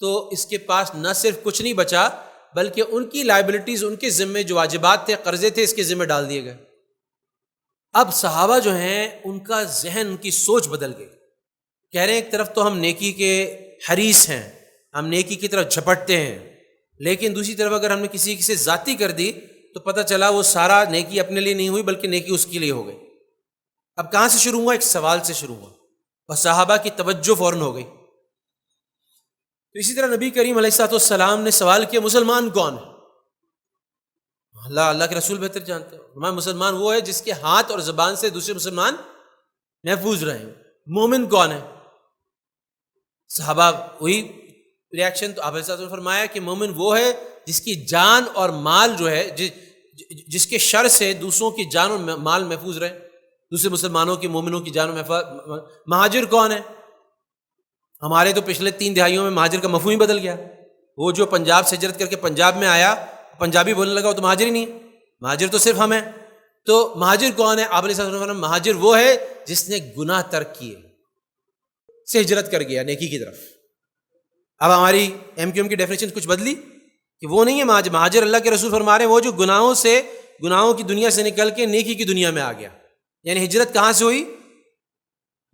تو اس کے پاس نہ صرف کچھ نہیں بچا، بلکہ ان کی لائبلٹیز، ان کے ذمے جو واجبات تھے، قرضے تھے، اس کے ذمے ڈال دیے گئے۔ اب صحابہ جو ہیں ان کا ذہن، ان کی سوچ بدل گئی، کہہ رہے ہیں ایک طرف تو ہم نیکی کے حریص ہیں، ہم نیکی کی طرف جھپٹتے ہیں، لیکن دوسری طرف اگر ہم نے کسی سے ذاتی کر دی تو پتہ چلا وہ سارا نیکی اپنے لیے نہیں ہوئی بلکہ نیکی اس کے لیے ہو گئی۔ اب کہاں سے شروع ہوا؟ ایک سوال سے شروع ہوا، اور صحابہ کی توجہ فوراً ہو گئی۔ تو اسی طرح نبی کریم علیہ السلام نے سوال کیا مسلمان کون ہے؟ اللہ کے رسول بہتر جانتے ہیں۔ مسلمان وہ ہے جس کے ہاتھ اور زبان سے دوسرے مسلمان محفوظ رہیں۔ مومن کون ہے؟ صحابہ وہی ریاکشن۔ تو آپ نے فرمایا کہ مومن وہ ہے جس کی جان اور مال جو ہے، جس کے شر سے دوسروں کی جان اور مال محفوظ رہے، دوسرے مسلمانوں کی مومنوں کی جان و محفوظ. مہاجر کون ہے؟ ہمارے تو پچھلے 3 دہائیوں میں مہاجر کا مفہوم ہی بدل گیا. وہ جو پنجاب سے ہجرت کر کے پنجاب میں آیا پنجابی بولنے لگا وہ تو مہاجر ہی نہیں ہے. مہاجر تو صرف ہم ہیں. تو مہاجر کون ہے؟ آپ علیہ الصلوۃ والسلام مہاجر وہ ہے جس نے گناہ ترک کیے سے ہجرت کر گیا نیکی کی طرف. اب ہماری MQM کی ڈیفینیشن کچھ بدلی کہ وہ نہیں ہے مہاجر. مہاجر اللہ کے رسول فرما رہے ہیں وہ جو گناہوں کی دنیا سے نکل کے نیکی کی دنیا میں آ گیا. یعنی ہجرت کہاں سے ہوئی؟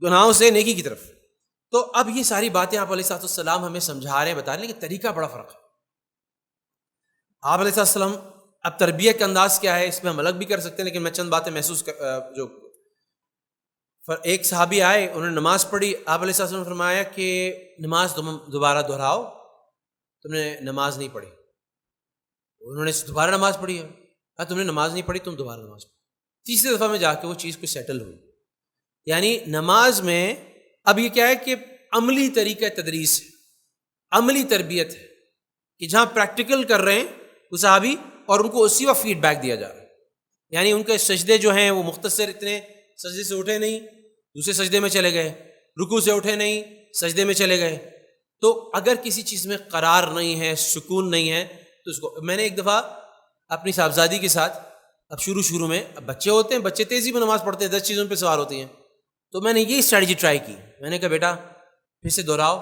گناہوں سے نیکی کی طرف. تو اب یہ ساری باتیں آپ علیہ الصلوۃ والسلام ہمیں سمجھا رہے ہیں، بتا رہے ہیں، لیکن طریقہ بڑا فرق ہے. آپ علیہ السلام اب تربیت کا انداز کیا ہے اس میں ہم الگ بھی کر سکتے ہیں، لیکن میں چند باتیں ایک صحابی آئے، انہوں نے نماز پڑھی. آپ علیہ السلام نے فرمایا کہ نماز تم دوبارہ دہراؤ، تم نے نماز نہیں پڑھی. انہوں نے دوبارہ نماز پڑھی ہے. تم نے نماز نہیں پڑھی، تم دوبارہ نماز پڑھی. تیسری دفعہ میں جا کے وہ چیز کو سیٹل ہوئی. یعنی نماز میں اب یہ کیا ہے کہ عملی طریقہ تدریس ہے، عملی تربیت ہے کہ جہاں پریکٹیکل کر رہے ہیں وہ صحابی اور ان کو اسی وقت فیڈ بیک دیا جا رہا ہے. یعنی ان کے سجدے جو ہیں وہ مختصر، اتنے سجدے سے اٹھے نہیں دوسرے سجدے میں چلے گئے، رکوع سے اٹھے نہیں سجدے میں چلے گئے. تو اگر کسی چیز میں قرار نہیں ہے، سکون نہیں ہے، تو اس کو میں نے ایک دفعہ اپنی صاحبزادی کے ساتھ، اب شروع میں اب بچے ہوتے ہیں، بچے تیزی میں نماز پڑھتے ہیں، 10 چیزوں پہ سوار ہوتی ہیں. تو میں نے یہ اسٹریٹجی ٹرائی کی. میں نے کہا بیٹا پھر سے دہراؤ،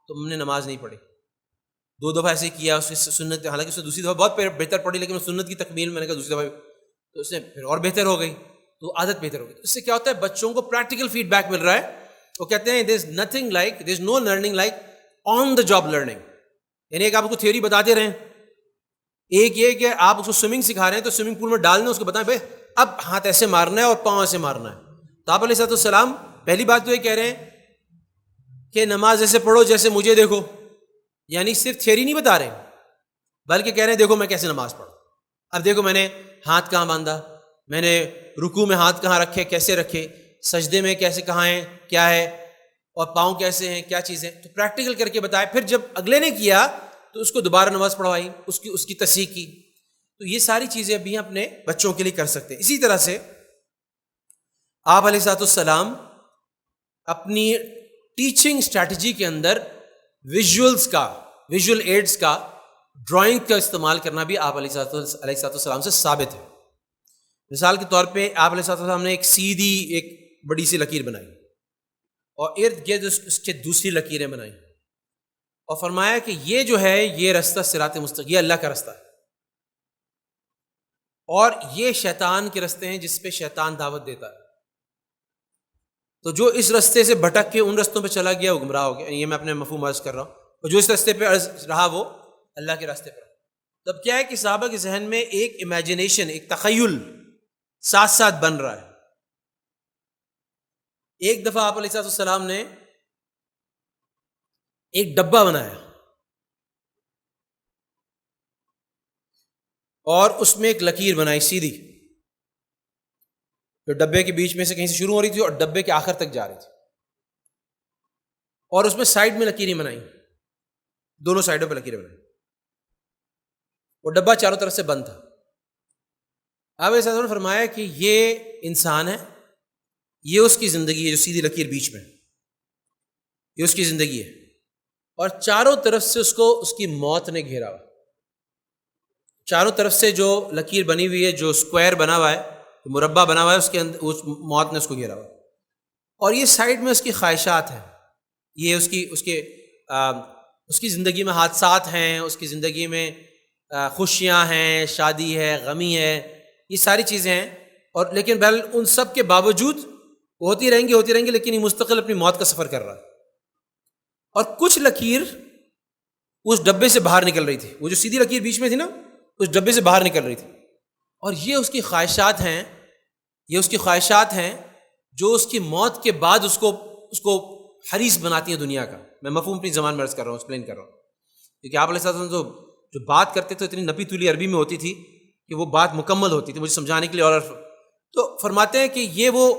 تم نے نماز نہیں پڑھی. 2 دفعہ ایسے کیا. اس کی سنت، حالانکہ اس نے دوسری دفعہ بہت بہتر پڑھی، لیکن سنت کی تکمیل میں نے کہا دوسری دفعہ تو اس نے پھر اور بہتر ہو گئی، تو عادت بہتر ہو گئی. اس سے کیا ہوتا ہے؟ بچوں کو پریکٹیکل فیڈ بیک مل رہا ہے. وہ کہتے ہیں there is nothing like, there is no learning like on the job learning. یعنی ایک آپ کو تھیوری بتاتے رہیں، ایک یہ کہ آپ اس کو سوئمنگ سکھا رہے ہیں تو سوئمنگ پول میں ڈالنا، اس کو بتائیں بھائی اب ہاتھ ایسے مارنا ہے اور پاؤں ایسے مارنا ہے. تو آپ علیہ السلام پہلی بات تو یہ کہہ رہے ہیں کہ نماز ایسے پڑھو جیسے مجھے دیکھو. یعنی صرف تھیوری نہیں بتا رہے بلکہ کہہ رہے ہیں دیکھو میں کیسے نماز پڑھوں. اب دیکھو میں نے ہاتھ کہاں باندھا، میں نے رکوع میں ہاتھ کہاں رکھے، کیسے رکھے، سجدے میں کیسے کہاں ہیں، کیا ہے، اور پاؤں کیسے ہیں، کیا چیزیں. تو پریکٹیکل کر کے بتائے. پھر جب اگلے نے کیا تو اس کو دوبارہ نماز پڑھوائی، اس کی تصحیح کی. تو یہ ساری چیزیں ابھی ہم اپنے بچوں کے لیے کر سکتے ہیں. اسی طرح سے آپ علیہ السلام اپنی ٹیچنگ اسٹریٹجی کے اندر ویژول ایڈز کا، ڈرائنگ کا استعمال کرنا بھی آپ علیہ السلام سے ثابت ہے. مثال کے طور پہ آپ علیہ السلام نے ایک سیدھی ایک بڑی سی لکیر بنائی اور ارد گرد اس کے دوسری لکیریں بنائیں اور فرمایا کہ یہ جو ہے یہ رستہ صراط مستقیم، یہ اللہ کا رستہ ہے، اور یہ شیطان کے رستے ہیں جس پہ شیطان دعوت دیتا ہے. تو جو اس رستے سے بھٹک کے ان رستوں پہ چلا گیا وہ گمراہ ہو گیا. یہ میں اپنے مفہوم عرض کر رہا ہوں. اور جو اس رستے پہ رہا وہ اللہ کے راستے پر. تب کیا ہے کہ صحابہ کے ذہن میں ایک امیجنیشن، ایک تخیل ساتھ ساتھ بن رہا ہے. ایک دفعہ آپ علیہ السلام نے ایک ڈبہ بنایا اور اس میں ایک لکیر بنائی سیدھی، جو ڈبے کے بیچ میں سے کہیں سے شروع ہو رہی تھی اور ڈبے کے آخر تک جا رہی تھی، اور اس میں سائڈ میں لکیریں بنائی، دونوں سائڈوں پہ لکیریں بنائی. وہ ڈبہ چاروں طرف سے بند تھا. آپ علیہ السلام نے فرمایا کہ یہ انسان ہے، یہ اس کی زندگی ہے، جو سیدھی لکیر بیچ میں، یہ اس کی زندگی ہے، اور چاروں طرف سے اس کی موت نے گھیرا ہوا. چاروں طرف سے جو لکیر بنی ہوئی ہے، جو اسکوائر بنا ہوا ہے، جو مربع بنا ہوا ہے، اس کے اندر اس موت نے اس کو گھیرا ہوا. اور یہ سائڈ میں اس کی خواہشات ہیں، یہ اس کی زندگی میں حادثات ہیں، اس کی زندگی میں خوشیاں ہیں، شادی ہے، غمی ہے، یہ ساری چیزیں ہیں. اور لیکن بہرحال ان سب کے باوجود وہ ہوتی رہیں گی، لیکن یہ مستقل اپنی موت کا سفر کر رہا ہے. اور کچھ لکیر اس ڈبے سے باہر نکل رہی تھی، وہ جو سیدھی لکیر بیچ میں تھی نا، اس ڈبے سے باہر نکل رہی تھی. اور یہ اس کی خواہشات ہیں، جو اس کی موت کے بعد اس کو حریص بناتی ہیں دنیا کا. میں مفہوم اپنی زبان میں عرض کر رہا ہوں، ایکسپلین کر رہا ہوں. کیونکہ آپ علیہ السلام جو بات کرتے تھے اتنی نپی تولی عربی میں ہوتی تھی کہ وہ بات مکمل ہوتی تھی مجھے سمجھانے کے لیے. اور تو فرماتے ہیں کہ یہ وہ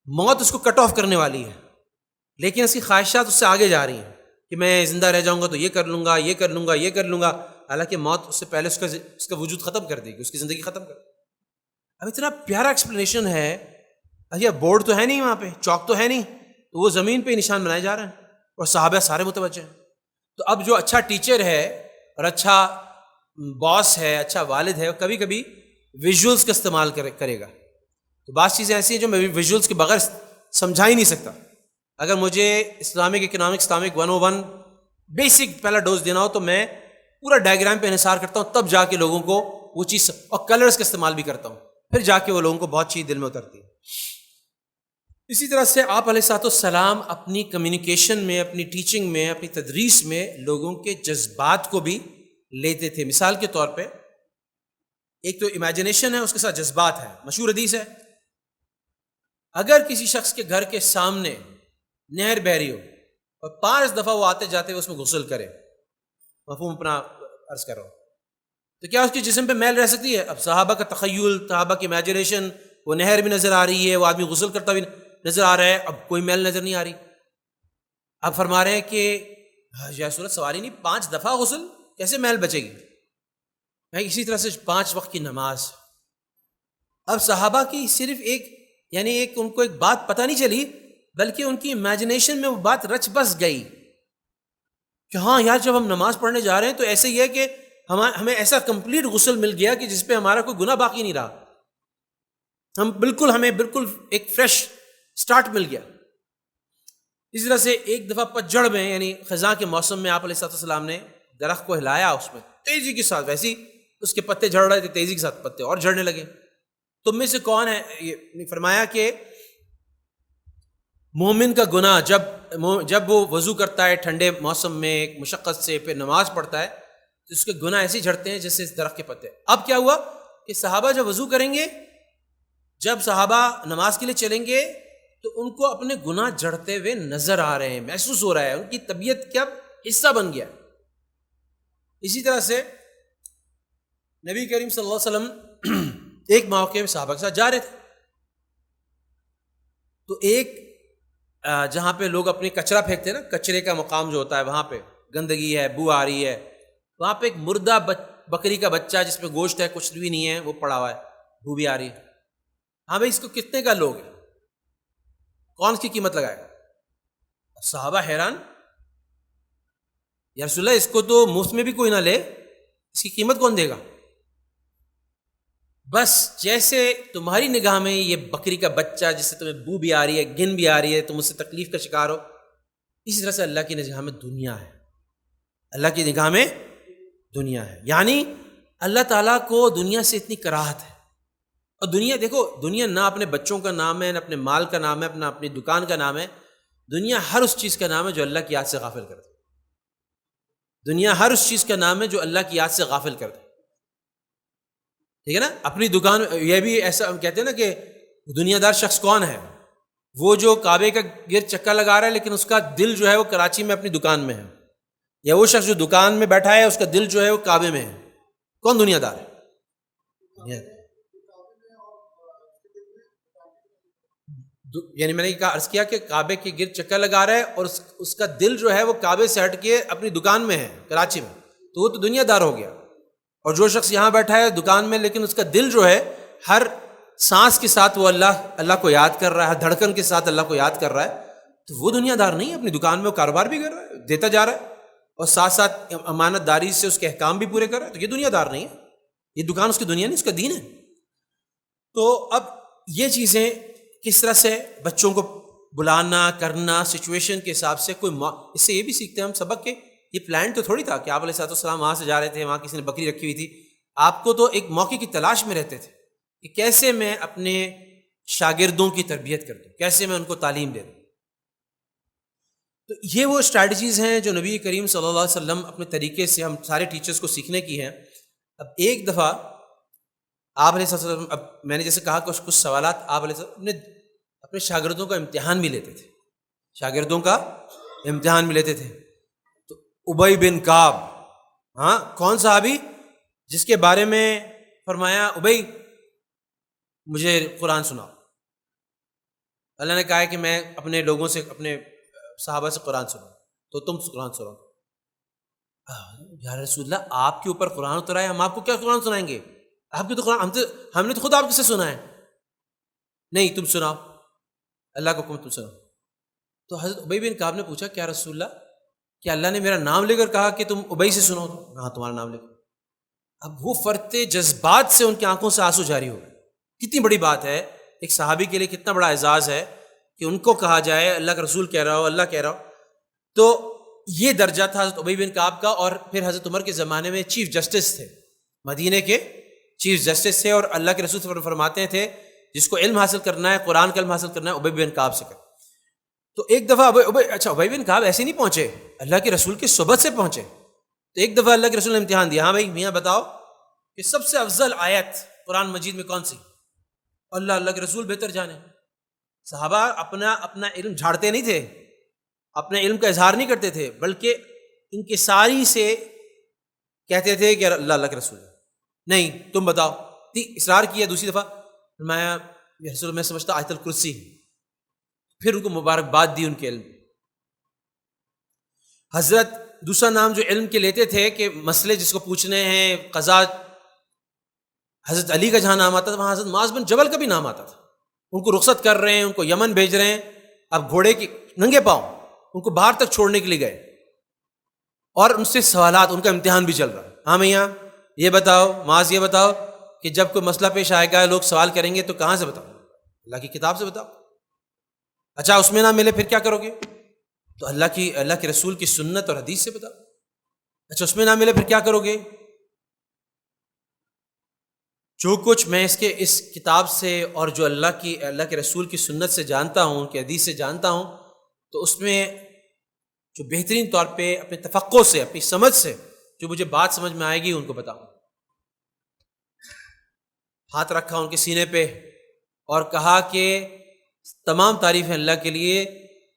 موت اس کو کٹ آف کرنے والی ہے، لیکن اس کی خواہشات اس سے آگے جا رہی ہیں کہ میں زندہ رہ جاؤں گا تو یہ کر لوں گا. حالانکہ موت اس سے پہلے اس کا وجود ختم کر دے گی، اس کی زندگی ختم کر دے گی. اب اتنا پیارا ایکسپلینیشن ہے اچھا بورڈ تو ہے نہیں وہاں پہ، چاک تو ہے نہیں، تو وہ زمین پہ نشان بنائے جا رہے ہیں اور صحابہ سارے متوجہ ہیں۔ تو اب جو اچھا ٹیچر ہے اور اچھا باس ہے، اچھا والد ہے، کبھی کبھی ویژولس کا استعمال کرے گا۔ تو بعض چیزیں ایسی ہیں جو میں ویژولس کے بغیر سمجھا ہی نہیں سکتا۔ اگر مجھے اسلامک اکنامکس 101 بیسک پہلا ڈوز دینا ہو تو میں پورا ڈائیگرام پہ انحصار کرتا ہوں، تب جا کے لوگوں کو وہ چیز، اور کلرز کا استعمال بھی کرتا ہوں، پھر جا کے وہ لوگوں کو بہت چیز دل میں اترتی ہے۔ اسی طرح سے آپ علیہ السلام اپنی کمیونیکیشن میں، اپنی ٹیچنگ میں، اپنی تدریس میں لوگوں کے جذبات کو بھی لیتے تھے۔ مثال کے طور پہ ایک تو امیجنیشن ہے، اس کے ساتھ جذبات ہے۔ مشہور حدیث ہے، اگر کسی شخص کے گھر کے سامنے نہر بہہ رہی ہو اور 5 دفعہ وہ آتے جاتے ہوئے اس میں غسل کرے، مفہوم اپنا عرض کر رہا ہوں، تو کیا اس کے جسم پہ میل رہ سکتی ہے؟ اب صحابہ کا تخیل، صحابہ کی امیجنیشن، وہ نہر بھی نظر آ رہی ہے، وہ آدمی غسل کرتا بھی نظر آ رہا ہے، اب کوئی میل نظر نہیں آ رہی۔ اب فرما رہے ہیں کہ یا رسول اللہ سوال ہی نہیں، 5 دفعہ غسل کیسے میل بچے گی؟ اسی طرح سے 5 وقت کی نماز۔ اب صحابہ کی صرف ایک ان کو ایک بات پتہ نہیں چلی، بلکہ ان کی امیجنیشن میں وہ بات رچ بس گئی کہ ہاں یار جب ہم نماز پڑھنے جا رہے ہیں تو ایسے ہی ہے کہ ہمیں ایسا کمپلیٹ غسل مل گیا کہ جس پہ ہمارا کوئی گناہ باقی نہیں رہا، ہمیں بالکل ایک فریش سٹارٹ مل گیا۔ اس طرح سے ایک دفعہ پتجھڑ میں، یعنی خزاں کے موسم میں، آپ علیہ السلام نے درخت کو ہلایا، اس میں تیزی کے ساتھ، ویسے ہی اس کے پتے جھڑ رہے تھے، تیزی کے ساتھ پتے اور جھڑنے لگے۔ تم میں سے کون ہے، یہ فرمایا کہ مومن کا گناہ جب وہ وضو کرتا ہے ٹھنڈے موسم میں ایک مشقت سے، پھر نماز پڑھتا ہے تو اس کے گناہ ایسے جھڑتے ہیں جیسے اس درخت کے پتے۔ اب کیا ہوا کہ صحابہ جب وضو کریں گے، جب صحابہ نماز کے لیے چلیں گے تو ان کو اپنے گناہ جھڑتے ہوئے نظر آ رہے ہیں، محسوس ہو رہا ہے، ان کی طبیعت کا حصہ بن گیا۔ اسی طرح سے نبی کریم صلی اللہ علیہ وسلم ایک موقع میں صحابہ کے ساتھ جا رہے تھے، تو ایک جہاں پہ لوگ اپنے کچرا پھینکتے ہیں نا، کچرے کا مقام جو ہوتا ہے، وہاں پہ گندگی ہے، بو آ رہی ہے، وہاں پہ ایک مردہ بکری کا بچہ جس میں گوشت ہے، کچھ بھی نہیں ہے، وہ پڑا ہوا ہے، بو بھی آ رہی ہے۔ ہاں بھائی اس کو کتنے کا لوگ ہے، کون کی قیمت لگائے گا؟ صحابہ حیران، یا رسول اللہ اس کو تو مفت میں بھی کوئی نہ لے، اس کی قیمت کون دے گا؟ بس جیسے تمہاری نگاہ میں یہ بکری کا بچہ جس سے تمہیں بو بھی آ رہی ہے، گن بھی آ رہی ہے، تم اس سے تکلیف کا شکار ہو، اسی طرح سے اللہ کی نگاہ میں دنیا ہے، اللہ کی نگاہ میں دنیا ہے۔ یعنی اللہ تعالیٰ کو دنیا سے اتنی کراہت ہے۔ اور دنیا دیکھو، دنیا نہ اپنے بچوں کا نام ہے، نہ اپنے مال کا نام ہے، اپنی دکان کا نام ہے، دنیا ہر اس چیز کا نام ہے جو اللہ کی یاد سے غافل کر دے۔ دنیا ہر اس چیز کا نام ہے جو اللہ کی یاد سے غافل کر دے، ٹھیک ہے نا؟ اپنی دکان، یہ بھی ایسا ہم کہتے ہیں نا کہ دنیا دار شخص کون ہے؟ وہ جو کعبے کا گرد چکر لگا رہا ہے لیکن اس کا دل جو ہے وہ کراچی میں اپنی دکان میں ہے، یا وہ شخص جو دکان میں بیٹھا ہے اس کا دل جو ہے وہ کعبے میں ہے۔ کون دنیا دار ہے؟ یعنی میں نے کہا عرض کیا کہ کعبے کے گرد چکر لگا رہا ہے اور اس کا دل جو ہے وہ کعبے سے ہٹ کے اپنی دکان میں ہے کراچی میں، تو وہ تو دنیا دار ہو گیا۔ اور جو شخص یہاں بیٹھا ہے دکان میں لیکن اس کا دل جو ہے ہر سانس کے ساتھ وہ اللہ کو یاد کر رہا ہے، ہر دھڑکن کے ساتھ اللہ کو یاد کر رہا ہے، تو وہ دنیا دار نہیں ہے۔ اپنی دکان میں وہ کاروبار بھی کر رہا ہے، دیتا جا رہا ہے، اور ساتھ ساتھ امانت داری سے اس کے احکام بھی پورے کر رہا ہے، تو یہ دنیا دار نہیں ہے۔ یہ دکان اس کی دنیا نہیں، اس کا دین ہے۔ تو اب یہ چیزیں کس طرح سے بچوں کو بلانا کرنا سچویشن کے حساب سے، اس سے یہ بھی سیکھتے ہیں ہم سبق کہ یہ پلان تو تھوڑی تھا کہ آپ علیہ السلام وہاں سے جا رہے تھے، وہاں کسی نے بکری رکھی ہوئی تھی، آپ کو تو ایک موقع کی تلاش میں رہتے تھے کہ کیسے میں اپنے شاگردوں کی تربیت کر دوں، کیسے میں ان کو تعلیم دے دوں۔ تو یہ وہ اسٹریٹجیز ہیں جو نبی کریم صلی اللہ علیہ وسلم اپنے طریقے سے ہم سارے ٹیچرز کو سیکھنے کی ہیں۔ اب ایک دفعہ آپ علیہ السلام، اب میں نے جیسے کہا کہ کچھ سوالات آپ علیہ السلام اپنے شاگردوں کا امتحان بھی لیتے تھے، شاگردوں کا امتحان بھی لیتے تھے۔ تو ابی بن کعب، ہاں کون صحابی جس کے بارے میں فرمایا ابی مجھے قرآن سناؤ، اللہ نے کہا ہے کہ میں اپنے لوگوں سے، اپنے صحابہ سے قرآن سناؤں، تو تم قرآن سناؤ۔ یا رسول اللہ آپ کے اوپر قرآن اترا ہے، ہم آپ کو کیا قرآن سنائیں گے؟ آپ کی تو قرآن ہم نے تو خود آپ سے سنا ہے۔ نہیں تم سناؤ۔ اللہ کا حکم تم سنو۔ تو حضرت ابی بن کعب نے پوچھا کیا رسول اللہ، کیا اللہ نے میرا نام لے کر کہا کہ تم ابی سے سنو؟ ہاں تمہارا نام لے کر۔ اب وہ فرتے جذبات سے ان کی آنکھوں سے آنسو جاری ہو گئے۔ کتنی بڑی بات ہے، ایک صحابی کے لیے کتنا بڑا اعزاز ہے کہ ان کو کہا جائے اللہ کا رسول کہہ رہا ہو، اللہ کہہ رہا ہو۔ تو یہ درجہ تھا حضرت ابی بن کعب کا۔ اور پھر حضرت عمر کے زمانے میں چیف جسٹس تھے، مدینے کے چیف جسٹس تھے، اور اللہ کے رسول فرماتے تھے جس کو علم حاصل کرنا ہے، قرآن کا علم حاصل کرنا ہے، ابی بن کعب سے کر۔ تو ایک دفعہ ابی بن کعب ایسے نہیں پہنچے، اللہ کے رسول کی صحبت سے پہنچے۔ تو ایک دفعہ اللہ کے رسول نے امتحان دیا، ہاں بھائی میاں بتاؤ کہ سب سے افضل آیت قرآن مجید میں کون سی؟ اللہ کے رسول بہتر جانے۔ صحابہ اپنا علم جھاڑتے نہیں تھے، اپنے علم کا اظہار نہیں کرتے تھے، بلکہ انکساری سے کہتے تھے کہ اللہ کے رسول نہیں، تم بتاؤ۔ اصرار کیا دوسری دفعہ، میں سمجھتا آیت الکرسی۔ پھر ان کو مبارکباد دی ان کے علم۔ حضرت دوسرا نام جو علم کے لیتے تھے کہ مسئلے جس کو پوچھنے ہیں، قضا، حضرت علی کا جہاں نام آتا تھا وہاں حضرت معاذ بن جبل کا بھی نام آتا تھا۔ ان کو رخصت کر رہے ہیں، ان کو یمن بھیج رہے ہیں، اب گھوڑے کی ننگے پاؤں ان کو باہر تک چھوڑنے کے لیے گئے، اور ان سے سوالات، ان کا امتحان بھی چل رہا ہے۔ ہاں میاں یہ بتاؤ، معاذ یہ بتاؤ کہ جب کوئی مسئلہ پیش آئے گا، لوگ سوال کریں گے تو کہاں سے بتاؤ؟ اللہ کی کتاب سے بتاؤ۔ اچھا اس میں نہ ملے پھر کیا کرو گے؟ تو اللہ کے رسول کی سنت اور حدیث سے بتاؤ۔ اچھا اس میں نہ ملے پھر کیا کرو گے؟ جو کچھ میں اس کتاب سے اور جو اللہ کے رسول کی سنت سے جانتا ہوں، ان کی حدیث سے جانتا ہوں، تو اس میں جو بہترین طور پہ اپنے تفقع سے، اپنی سمجھ سے جو مجھے بات سمجھ میں آئے گی ان کو بتاؤں۔ ہاتھ رکھا ان کے سینے پہ اور کہا کہ تمام تعریف ہے اللہ کے لیے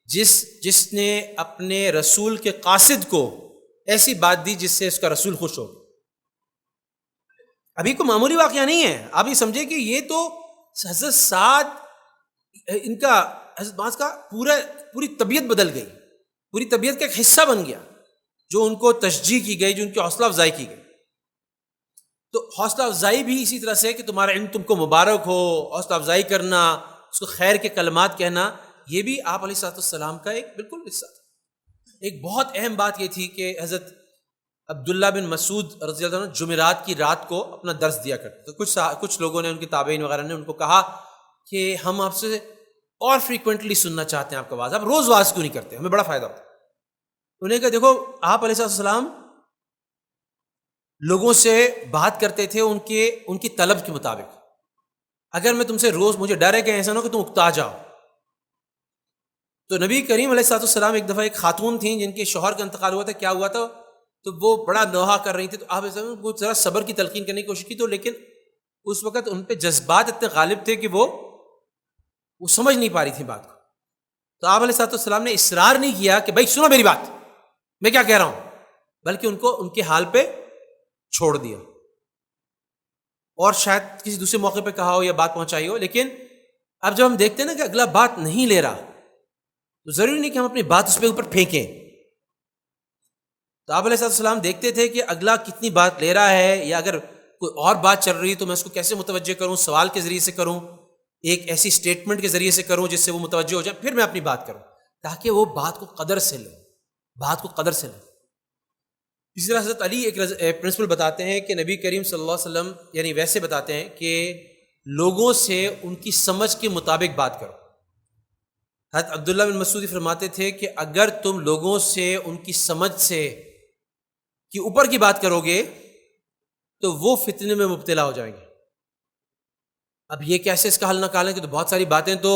جس نے اپنے رسول کے قاصد کو ایسی بات دی جس سے اس کا رسول خوش ہو۔ ابھی کوئی معمولی واقعہ نہیں ہے، آپ یہ سمجھے کہ یہ تو حضرت سعد، ان کا حضرت معاذ کا پوری طبیعت بدل گئی، پوری طبیعت کا ایک حصہ بن گیا، جو ان کو تشجیع کی گئی، جو ان کی حوصلہ افزائی کی گئی۔ تو حوصلہ افزائی بھی اسی طرح سے کہ تمہارا علم تم کو مبارک ہو، حوصلہ افزائی کرنا، اس کو خیر کے کلمات کہنا، یہ بھی آپ علیہ السلام کا ایک بالکل حصہ تھا۔ ایک بہت اہم بات یہ تھی کہ حضرت عبداللہ بن مسعود رضی اللہ عنہ جمعرات کی رات کو اپنا درس دیا کرتے۔ تو کچھ لوگوں نے، ان کے تابعین وغیرہ نے ان کو کہا کہ ہم آپ سے اور فریکوینٹلی سننا چاہتے ہیں آپ کا واز، آپ روز واز کیوں نہیں کرتے، ہمیں بڑا فائدہ ہوتا ہے۔ انہوں نے کہا دیکھو آپ علیہ السلام لوگوں سے بات کرتے تھے ان کی طلب کے مطابق۔ اگر میں تم سے روز، مجھے ڈر ہے کہ ایسا نہ ہو کہ تم اکتا جاؤ۔ تو نبی کریم علیہ السلام ایک دفعہ ایک خاتون تھیں جن کے شوہر کا انتقال ہوا تھا، کیا ہوا تھا، تو وہ بڑا نوحہ کر رہی تھی، تو آپ کو ذرا صبر کی تلقین کرنے کی کوشش کی، تو لیکن اس وقت ان پہ جذبات اتنے غالب تھے کہ وہ سمجھ نہیں پا رہی تھی بات کو۔ تو آپ علیہ السلام نے اصرار نہیں کیا کہ بھائی سنو میری بات، میں کیا کہہ رہا ہوں، بلکہ ان کو ان کے حال پہ چھوڑ دیا۔ اور شاید کسی دوسرے موقع پہ کہا ہو یا بات پہنچائی ہو، لیکن اب جب ہم دیکھتے ہیں نا کہ اگلا بات نہیں لے رہا، تو ضروری نہیں کہ ہم اپنی بات اس پہ اوپر پھینکیں۔ تو آپ علیہ السلام دیکھتے تھے کہ اگلا کتنی بات لے رہا ہے، یا اگر کوئی اور بات چل رہی ہے تو میں اس کو کیسے متوجہ کروں، سوال کے ذریعے سے کروں، ایک ایسی سٹیٹمنٹ کے ذریعے سے کروں جس سے وہ متوجہ ہو جائے، پھر میں اپنی بات کروں، تاکہ وہ بات کو قدر سے لیں، بات کو قدر سے لیں۔ اسی طرح حضرت علی ایک پرنسپل بتاتے ہیں کہ نبی کریم صلی اللہ علیہ وسلم یعنی ویسے بتاتے ہیں کہ لوگوں سے ان کی سمجھ کے مطابق بات کرو۔ حضرت عبداللہ بن مسعود فرماتے تھے کہ اگر تم لوگوں سے ان کی سمجھ سے کہ اوپر کی بات کرو گے تو وہ فتنے میں مبتلا ہو جائیں گے۔ اب یہ کیسے اس کا حل نکالیں کہ تو بہت ساری باتیں تو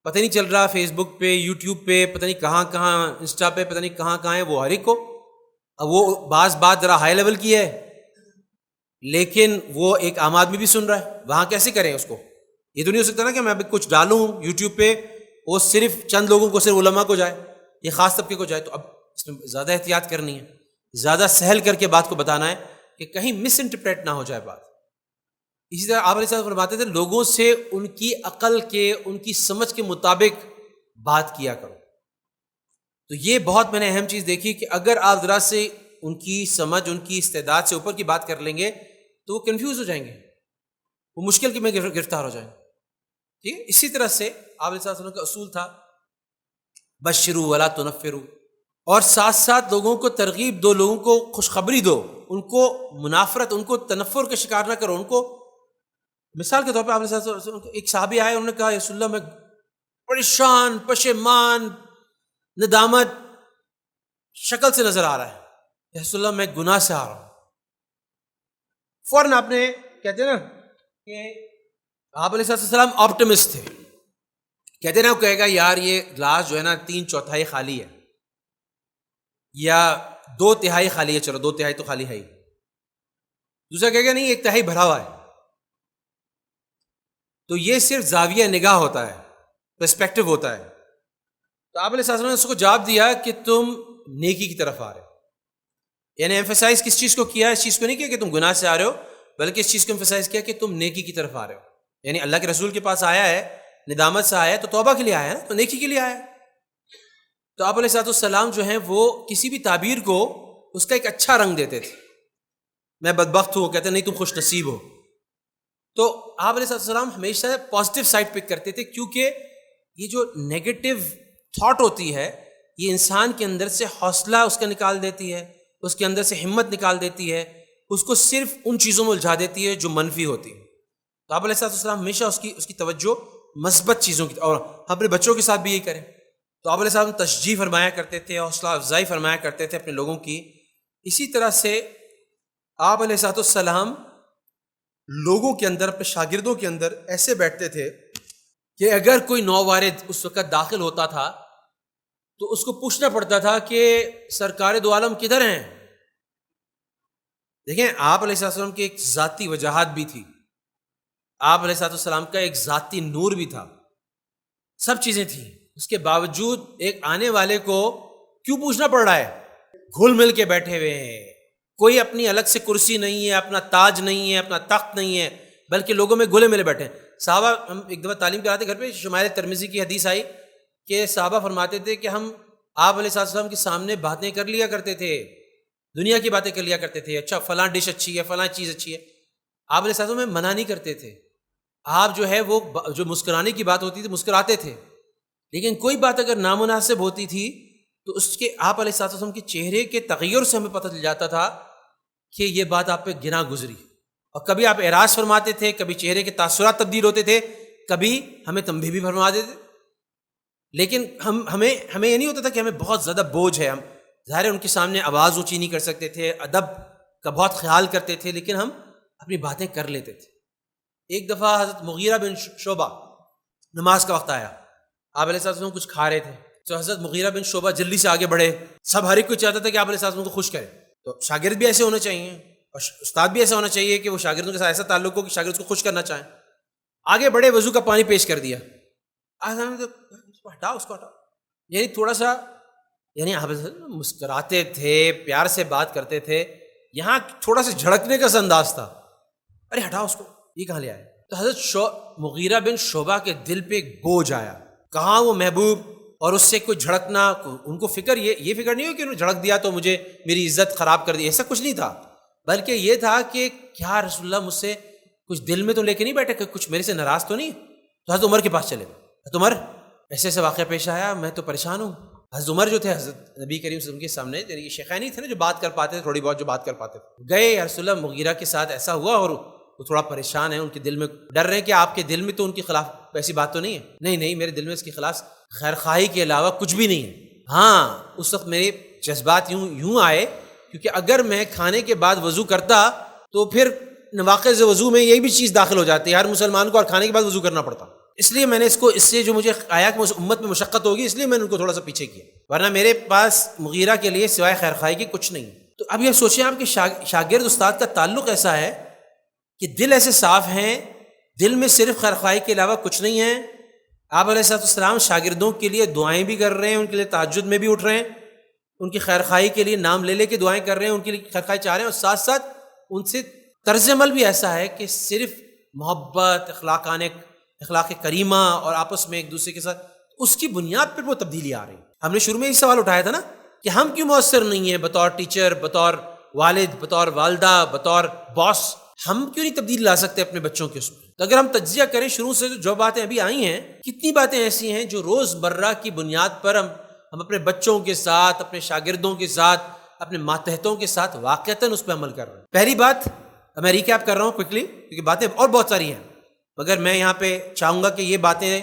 پتہ نہیں چل رہا، فیس بک پہ، یوٹیوب پہ، پتہ نہیں کہاں کہاں، انسٹا پہ پتہ نہیں کہاں کہاں ہے، وہ ہر ایک کو۔ اب وہ بعض بات ذرا ہائی لیول کی ہے لیکن وہ ایک عام آدمی بھی سن رہا ہے، وہاں کیسے کریں اس کو؟ یہ تو نہیں ہو سکتا نا کہ میں ابھی کچھ ڈالوں یوٹیوب پہ وہ صرف چند لوگوں کو، صرف علماء کو جائے، یہ خاص طبقے کو جائے۔ تو اب اس میں زیادہ احتیاط کرنی ہے، زیادہ سہل کر کے بات کو بتانا ہے کہ کہیں مس انٹرپریٹ نہ ہو جائے بات۔ اسی طرح آپ علیہ السلام فرماتے تھے لوگوں سے ان کی عقل کے، ان کی سمجھ کے مطابق بات کیا کرو۔ تو یہ بہت میں نے اہم چیز دیکھی کہ اگر آپ ذرا سے ان کی سمجھ، ان کی استعداد سے اوپر کی بات کر لیں گے تو وہ کنفیوز ہو جائیں گے، وہ مشکل میں گرفتار ہو جائیں گے ٹھیک ہے. اسی طرح سے آپ علیہ السلام کا اصول تھا بشروا ولا تنفروا، اور ساتھ ساتھ لوگوں کو ترغیب دو، لوگوں کو خوشخبری دو، ان کو منافرت، ان کو تنفر کا شکار نہ کرو. ان کو مثال کے طور پہ آپ علیہ السلام ایک صحابی آئے، انہوں نے کہا یا رسول اللہ میں پریشان، پشیمان، ندامت شکل سے نظر آ رہا ہے، یا رسول اللہ میں گناہ سے آ رہا ہوں. فوراً آپ نے کہتے ہیں نا کہ آپ علیہ السلام آپٹمسٹ تھے، کہتے ہیں نا وہ کہے گا یار یہ گلاس جو ہے نا 3/4 خالی ہے یا 2/3 خالی ہے، چلو 2/3 تو خالی ہے ہی. دوسرا کہے گا نہیں 1/3 بھرا ہوا ہے. تو یہ صرف زاویہ نگاہ ہوتا ہے، پرسپیکٹو ہوتا ہے. تو آپ علیہ السلام نے اس کو جواب دیا کہ تم نیکی کی طرف آ رہے ہو. یعنی ایمفیسائز کس چیز کو کیا؟ اس چیز کو نہیں کیا کہ تم گناہ سے آ رہے ہو، بلکہ اس چیز کو ایمفیسائز کیا کہ تم نیکی کی طرف آ رہے ہو. یعنی اللہ کے رسول کے پاس آیا ہے، ندامت سے آیا ہے تو توبہ کے لیے آیا ہے، تو نیکی کے لیے آیا ہے. تو آپ علیہ السلام جو ہیں وہ کسی بھی تعبیر کو اس کا ایک اچھا رنگ دیتے تھے. میں بدبخت ہوں، کہتے نہیں تم خوش نصیب ہو. تو آپ علیہ السلام ہمیشہ پازیٹیو سائڈ پک کرتے تھے، کیونکہ یہ جو نیگیٹو تھاٹ ہوتی ہے یہ انسان کے اندر سے حوصلہ اس کا نکال دیتی ہے، اس کے اندر سے ہمت نکال دیتی ہے، اس کو صرف ان چیزوں میں الجھا دیتی ہے جو منفی ہوتی ہیں. تو آپ علیہ السلام ہمیشہ اس کی توجہ مثبت چیزوں کی، اور ہم اپنے بچوں کے ساتھ بھی یہی کریں. تو آپ علیہ السلام تشجیع فرمایا کرتے تھے، حوصلہ افزائی فرمایا کرتے تھے اپنے لوگوں کی. اسی طرح سے آپ علیہ السلام لوگوں کے اندر، اپنے شاگردوں کے اندر ایسے بیٹھتے تھے کہ اگر کوئی نووارد اس وقت داخل ہوتا تھا تو اس کو پوچھنا پڑتا تھا کہ سرکار دو عالم کدھر ہیں. دیکھیں آپ علیہ السلام کی ایک ذاتی وجاہت بھی تھی، آپ علیہ السلام کا ایک ذاتی نور بھی تھا، سب چیزیں تھیں. اس کے باوجود ایک آنے والے کو کیوں پوچھنا پڑ رہا ہے؟ گھل مل کے بیٹھے ہوئے ہیں، کوئی اپنی الگ سے کرسی نہیں ہے، اپنا تاج نہیں ہے، اپنا تخت نہیں ہے، بلکہ لوگوں میں گھلے ملے بیٹھے ہیں. صحابہ، ہم ایک دفعہ تعلیم کراتے گھر پہ، شمائل ترمذی کی حدیث آئی کہ صحابہ فرماتے تھے کہ ہم آپ علیہ السلام کے سامنے باتیں کر لیا کرتے تھے، دنیا کی باتیں کر لیا کرتے تھے. اچھا فلاں ڈش اچھی ہے، فلاں چیز اچھی ہے. آپ علیہ السلام میں منع نہیں کرتے تھے. آپ جو ہے وہ جو مسکرانے کی بات ہوتی تھی مسکراتے تھے، لیکن کوئی بات اگر نامناسب ہوتی تھی تو اس کے آپ علیہ السلام کے چہرے کے تغیر سے ہمیں پتہ چل جاتا تھا کہ یہ بات آپ پہ گناہ گزری. اور کبھی آپ اعراض فرماتے تھے، کبھی چہرے کے تاثرات تبدیل ہوتے تھے، کبھی ہمیں تنبیہ بھی فرما دیتے. لیکن ہمیں یہ نہیں ہوتا تھا کہ ہمیں بہت زیادہ بوجھ ہے. ہم ظاہر ہے ان کے سامنے آواز اونچی نہیں کر سکتے تھے، ادب کا بہت خیال کرتے تھے، لیکن ہم اپنی باتیں کر لیتے تھے. ایک دفعہ حضرت مغیرہ بن شعبہ، نماز کا وقت آیا، آپ علیہ السلام کچھ کھا رہے تھے، تو حضرت مغیرہ بن شعبہ جلدی سے آگے بڑھے. سب ہر ایک کو چاہتا تھا کہ آپ علیہ السلام کو خوش کرے. تو شاگرد بھی ایسے ہونا چاہیے اور استاد بھی ایسا ہونا چاہیے کہ وہ شاگردوں کے ساتھ ایسا تعلق ہو کہ شاگرد کو خوش کرنا چاہیں. آگے بڑے، وضو کا پانی پیش کر دیا. ہٹاؤ اس کو، ہٹاؤ. یعنی تھوڑا سا، یعنی آپ مسکراتے تھے، پیار سے بات کرتے تھے، یہاں تھوڑا سا جھڑکنے کا انداز تھا. ارے ہٹاؤ اس کو، یہ کہاں لے آئے؟ تو حضرت مغیرہ بن شعبہ کے دل پہ ایک بوجھ آیا. کہاں وہ محبوب اور اس سے کوئی جھڑکنا، ان کو فکر یہ فکر نہیں ہو کہ انہوں نے جھڑک دیا تو مجھے میری عزت خراب کر دی، ایسا کچھ نہیں تھا. بلکہ یہ تھا کہ کیا رسول اللہ مجھ سے کچھ دل میں تو لے کے نہیں بیٹھے، کہ کچھ میرے سے ناراض تو نہیں. تو حضرت عمر کے پاس چلے. حضرت عمر، ایسے ایسے واقعہ پیش آیا، میں تو پریشان ہوں. حضرت عمر جو تھے حضرت نبی کریم صلی اللہ علیہ وسلم کے سامنے، یہ شیخین نہیں تھے نا جو بات کر پاتے تھے، تھوڑی بہت جو بات کر پاتے تھے، گئے یا رسول اللہ مغیرہ کے ساتھ ایسا ہوا اور وہ تھوڑا پریشان ہے، ان کے دل میں ڈر رہے ہیں کہ آپ کے دل میں تو ان کے خلاف ایسی بات تو نہیں ہے. نہیں، میرے دل میں اس کے خلاف خیر خواہی کے علاوہ کچھ بھی نہیں ہے. ہاں اس وقت میرے جذبات یوں آئے، کیونکہ اگر میں کھانے کے بعد وضو کرتا تو پھر نواقض وضو میں یہی بھی چیز داخل ہو جاتی ہے، ہر مسلمان کو اور کھانے کے بعد وضو کرنا پڑتا. اس لیے میں نے اس سے جو مجھے آیا کہ امت میں مشقت ہوگی، اس لیے میں نے ان کو تھوڑا سا پیچھے کیا، ورنہ میرے پاس مغیرہ کے لیے سوائے خیر خواہی کے کچھ نہیں. تو اب یہ سوچیں آپ کہ شاگرد استاد کا تعلق ایسا ہے کہ دل ایسے صاف ہیں، دل میں صرف خیر خواہی کے علاوہ کچھ نہیں ہے. آپ علیہ السلام شاگردوں کے لیے دعائیں بھی کر رہے ہیں، ان کے لیے تہجد میں بھی اٹھ رہے ہیں، ان کی خیر خواہی کے لیے نام لے کے دعائیں کر رہے ہیں، ان کے لیے خیر خواہی چاہ رہے ہیں، اور ساتھ ساتھ ان سے طرز عمل بھی ایسا ہے کہ صرف محبت، اخلاق کریمہ اور آپس میں ایک دوسرے کے ساتھ، اس کی بنیاد پر وہ تبدیلی آ رہی ہے. ہم نے شروع میں یہ سوال اٹھایا تھا نا کہ ہم کیوں مؤثر نہیں ہیں بطور ٹیچر، بطور والد، بطور والدہ، بطور باس. ہم کیوں نہیں تبدیل لا سکتے اپنے بچوں کے اس میں؟ تو اگر ہم تجزیہ کریں شروع سے جو باتیں ابھی آئی ہیں، کتنی باتیں ایسی ہیں جو روز مرہ کی بنیاد پر ہم اپنے بچوں کے ساتھ، اپنے شاگردوں کے ساتھ، اپنے ماتحتوں کے ساتھ واقعتاً اس پہ عمل کر رہے ہیں۔ پہلی بات میں ریکیپ کر رہا ہوں کوئکلی، کیونکہ باتیں اور بہت ساری ہیں، مگر میں یہاں پہ چاہوں گا کہ یہ باتیں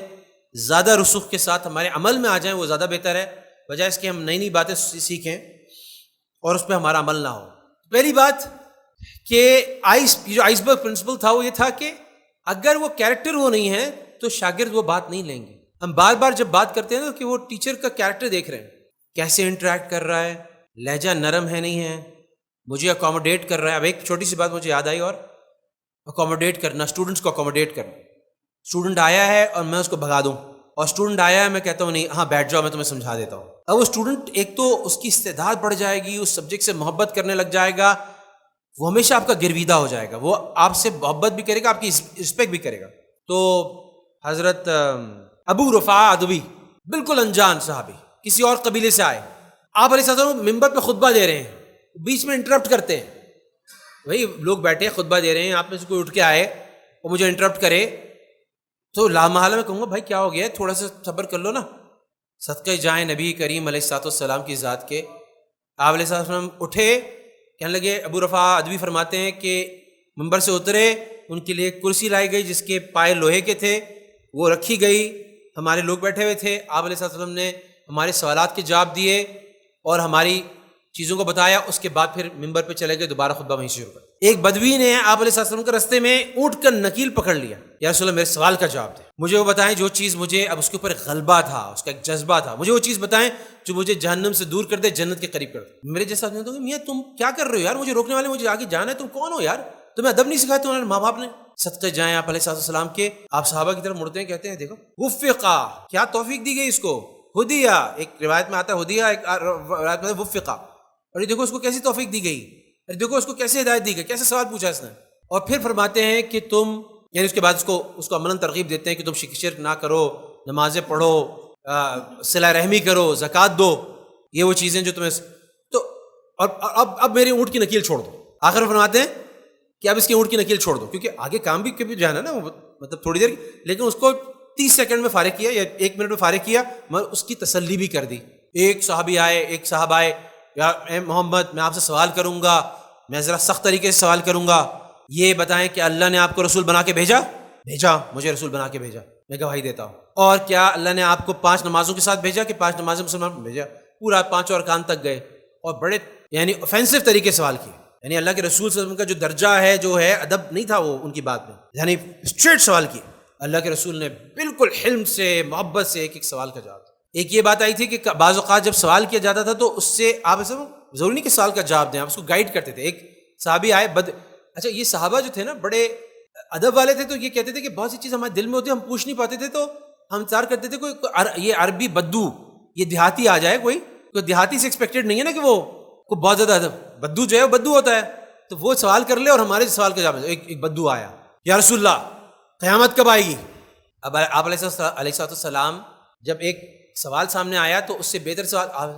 زیادہ رسوخ کے ساتھ ہمارے عمل میں آ جائیں، وہ زیادہ بہتر ہے، بجائے اس کے ہم نئی نئی باتیں سیکھیں اور اس پہ ہمارا عمل نہ ہو۔ پہلی بات کہ جو آئس برگ پرنسپل تھا وہ یہ تھا کہ اگر وہ کیریکٹر وہ نہیں ہے تو شاگرد وہ بات نہیں لیں گے۔ ہم بار بار جب بات کرتے ہیں نا کہ وہ ٹیچر کا کیریکٹر دیکھ رہے ہیں، کیسے انٹریکٹ کر رہا ہے، لہجہ نرم ہے نہیں ہے، مجھے اکوموڈیٹ کر رہا ہے۔ اب ایک چھوٹی سی بات مجھے یاد آئی، اور اکوموڈیٹ کرنا، اسٹوڈنٹس کو اکوموڈیٹ کرنا۔ اسٹوڈنٹ آیا ہے اور میں اس کو بھگا دوں، اور اسٹوڈنٹ آیا ہے میں کہتا ہوں نہیں ہاں بیٹھ جاؤ میں تمہیں سمجھا دیتا ہوں۔ اب وہ اسٹوڈنٹ ایک تو اس کی استعداد بڑھ جائے گی، اس سبجیکٹ سے محبت کرنے لگ جائے گا، وہ ہمیشہ آپ کا گرویدہ ہو جائے گا، وہ آپ سے محبت بھی کرے گا، آپ کی رسپیکٹ بھی کرے گا۔ تو حضرت ابو رفاع ادوی، بالکل انجان صحابی، کسی اور قبیلے سے آئے، آپ علیہ السلام ممبر پہ خطبہ دے رہے ہیں، بیچ میں انٹرپٹ کرتے ہیں۔ وہی لوگ بیٹھے خطبہ دے رہے ہیں، آپ میں سے کوئی اٹھ کے آئے اور مجھے انٹرپٹ کرے تو لامحالہ میں کہوں گا بھائی کیا ہو گیا ہے، تھوڑا سا صبر کر لو نا، صدقہ جائیں نبی کریم علیہ السلام کی ذات کے۔ آپ علیہ السلام اٹھے، کہنے لگے، ابو رفاع ادوی فرماتے ہیں کہ منبر سے اترے، ان کے لیے کرسی لائی گئی جس کے پائے لوہے کے تھے، وہ رکھی گئی، ہمارے لوگ بیٹھے ہوئے تھے، آپ علیہ السلام نے ہمارے سوالات کے جواب دیے اور ہماری چیزوں کو بتایا، اس کے بعد پھر منبر پہ چلے گئے، دوبارہ خطبہ وہیں شروع کر۔ ایک بدوی نے آپ علیہ السلام کے رستے میں اونٹ کا نکیل پکڑ لیا، یا رسول اللہ میرے سوال کا جواب دیں، مجھے وہ بتائیں جو چیز مجھے اب اس کے اوپر غلبہ تھا، اس کا ایک جذبہ تھا، مجھے وہ چیز بتائیں جو مجھے جہنم سے دور کر دے، جنت کے قریب کر دے۔ میرے جیسا آدمی کہتا ہے میاں تم کیا کر رہے ہو یار، مجھے روکنے والے، مجھے آگے جانا ہے، تم کون ہو یار، تمہیں ادب نہیں سکھایا تمہارے ماں باپ نے؟ صدقے جائیں آپ علیہ السلام کے، آپ صحابہ کی طرف مڑتے ہیں، کہتے ہیں دیکھو وفقا، کیا توفیق دی گئی اس کو، ہدیہ، ایک روایت میں آتا ہے ہدیہ، ایک روایت میں وفقا، اور یہ دیکھو اس کو کیسی توفیق دی گئی، اور دیکھو اس کو کیسے ہدایت دی گئی، کیسے سوال پوچھا اس نے۔ اور پھر فرماتے ہیں کہ تم، یعنی اس کے بعد اس کو عملاً ترغیب دیتے ہیں کہ تم شرک نہ کرو، نمازیں پڑھو، صلہ رحمی کرو، زکوٰۃ دو، یہ وہ چیزیں جو تمہیں، تو اور اب میرے اونٹ کی نکیل چھوڑ دو۔ آخر فرماتے ہیں کہ اب اس کے اونٹ کی نکیل چھوڑ دو، کیونکہ آگے کام بھی کبھی جانا نا، مطلب تھوڑی دیر، لیکن اس کو 30 سیکنڈ میں فارغ کیا یا 1 منٹ میں فارغ کیا، مگر اس کی تسلی بھی کر دی۔ ایک صحابی آئے، ایک صاحب آئے، یا اے محمد میں آپ سے سوال کروں گا، میں ذرا سخت طریقے سے سوال کروں گا، یہ بتائیں کہ اللہ نے آپ کو رسول بنا کے بھیجا؟ مجھے رسول بنا کے بھیجا، میں گواہی دیتا ہوں۔ اور کیا اللہ نے آپ کو 5 نمازوں کے ساتھ بھیجا کہ 5 نمازیں مسلمان بھیجا؟ پورا 5 ارکان تک گئے، اور بڑے یعنی اوفینسو طریقے سے سوال کیے، یعنی اللہ کے رسول صلی اللہ علیہ وسلم کا جو درجہ ہے، جو ہے، ادب نہیں تھا وہ ان کی بات میں، یعنی اسٹریٹ سوال کیے۔ اللہ کے رسول نے بالکل حلم سے، محبت سے ایک ایک سوال کا جواب دیا۔ ایک یہ بات آئی تھی کہ بعض اوقات جب سوال کیا جاتا تھا تو اس سے آپ ایسا ضروری نہیں کہ سوال کا جواب دیں، آپ اس کو گائیڈ کرتے تھے۔ ایک صحابی آئے اچھا یہ صحابہ جو تھے نا بڑے ادب والے تھے، تو یہ کہتے تھے کہ بہت سی چیز ہمارے دل میں ہوتی ہے، ہم پوچھ نہیں پاتے تھے، تو ہم انتظار کرتے تھے کوئی یہ عربی بدو، یہ دیہاتی آ جائے، کوئی دیہاتی سے ایکسپیکٹڈ نہیں ہے نا کہ وہ کوئی بہت زیادہ ادب، بدو جو ہے وہ بدو ہوتا ہے، تو وہ سوال کر لے اور ہمارے سوال کا جواب دے۔ ایک بدو آیا، یا رسول اللہ قیامت کب آئے گی؟ اب آپ علیہ السلام جب ایک سوال سامنے آیا تو اس سے بہتر سوال،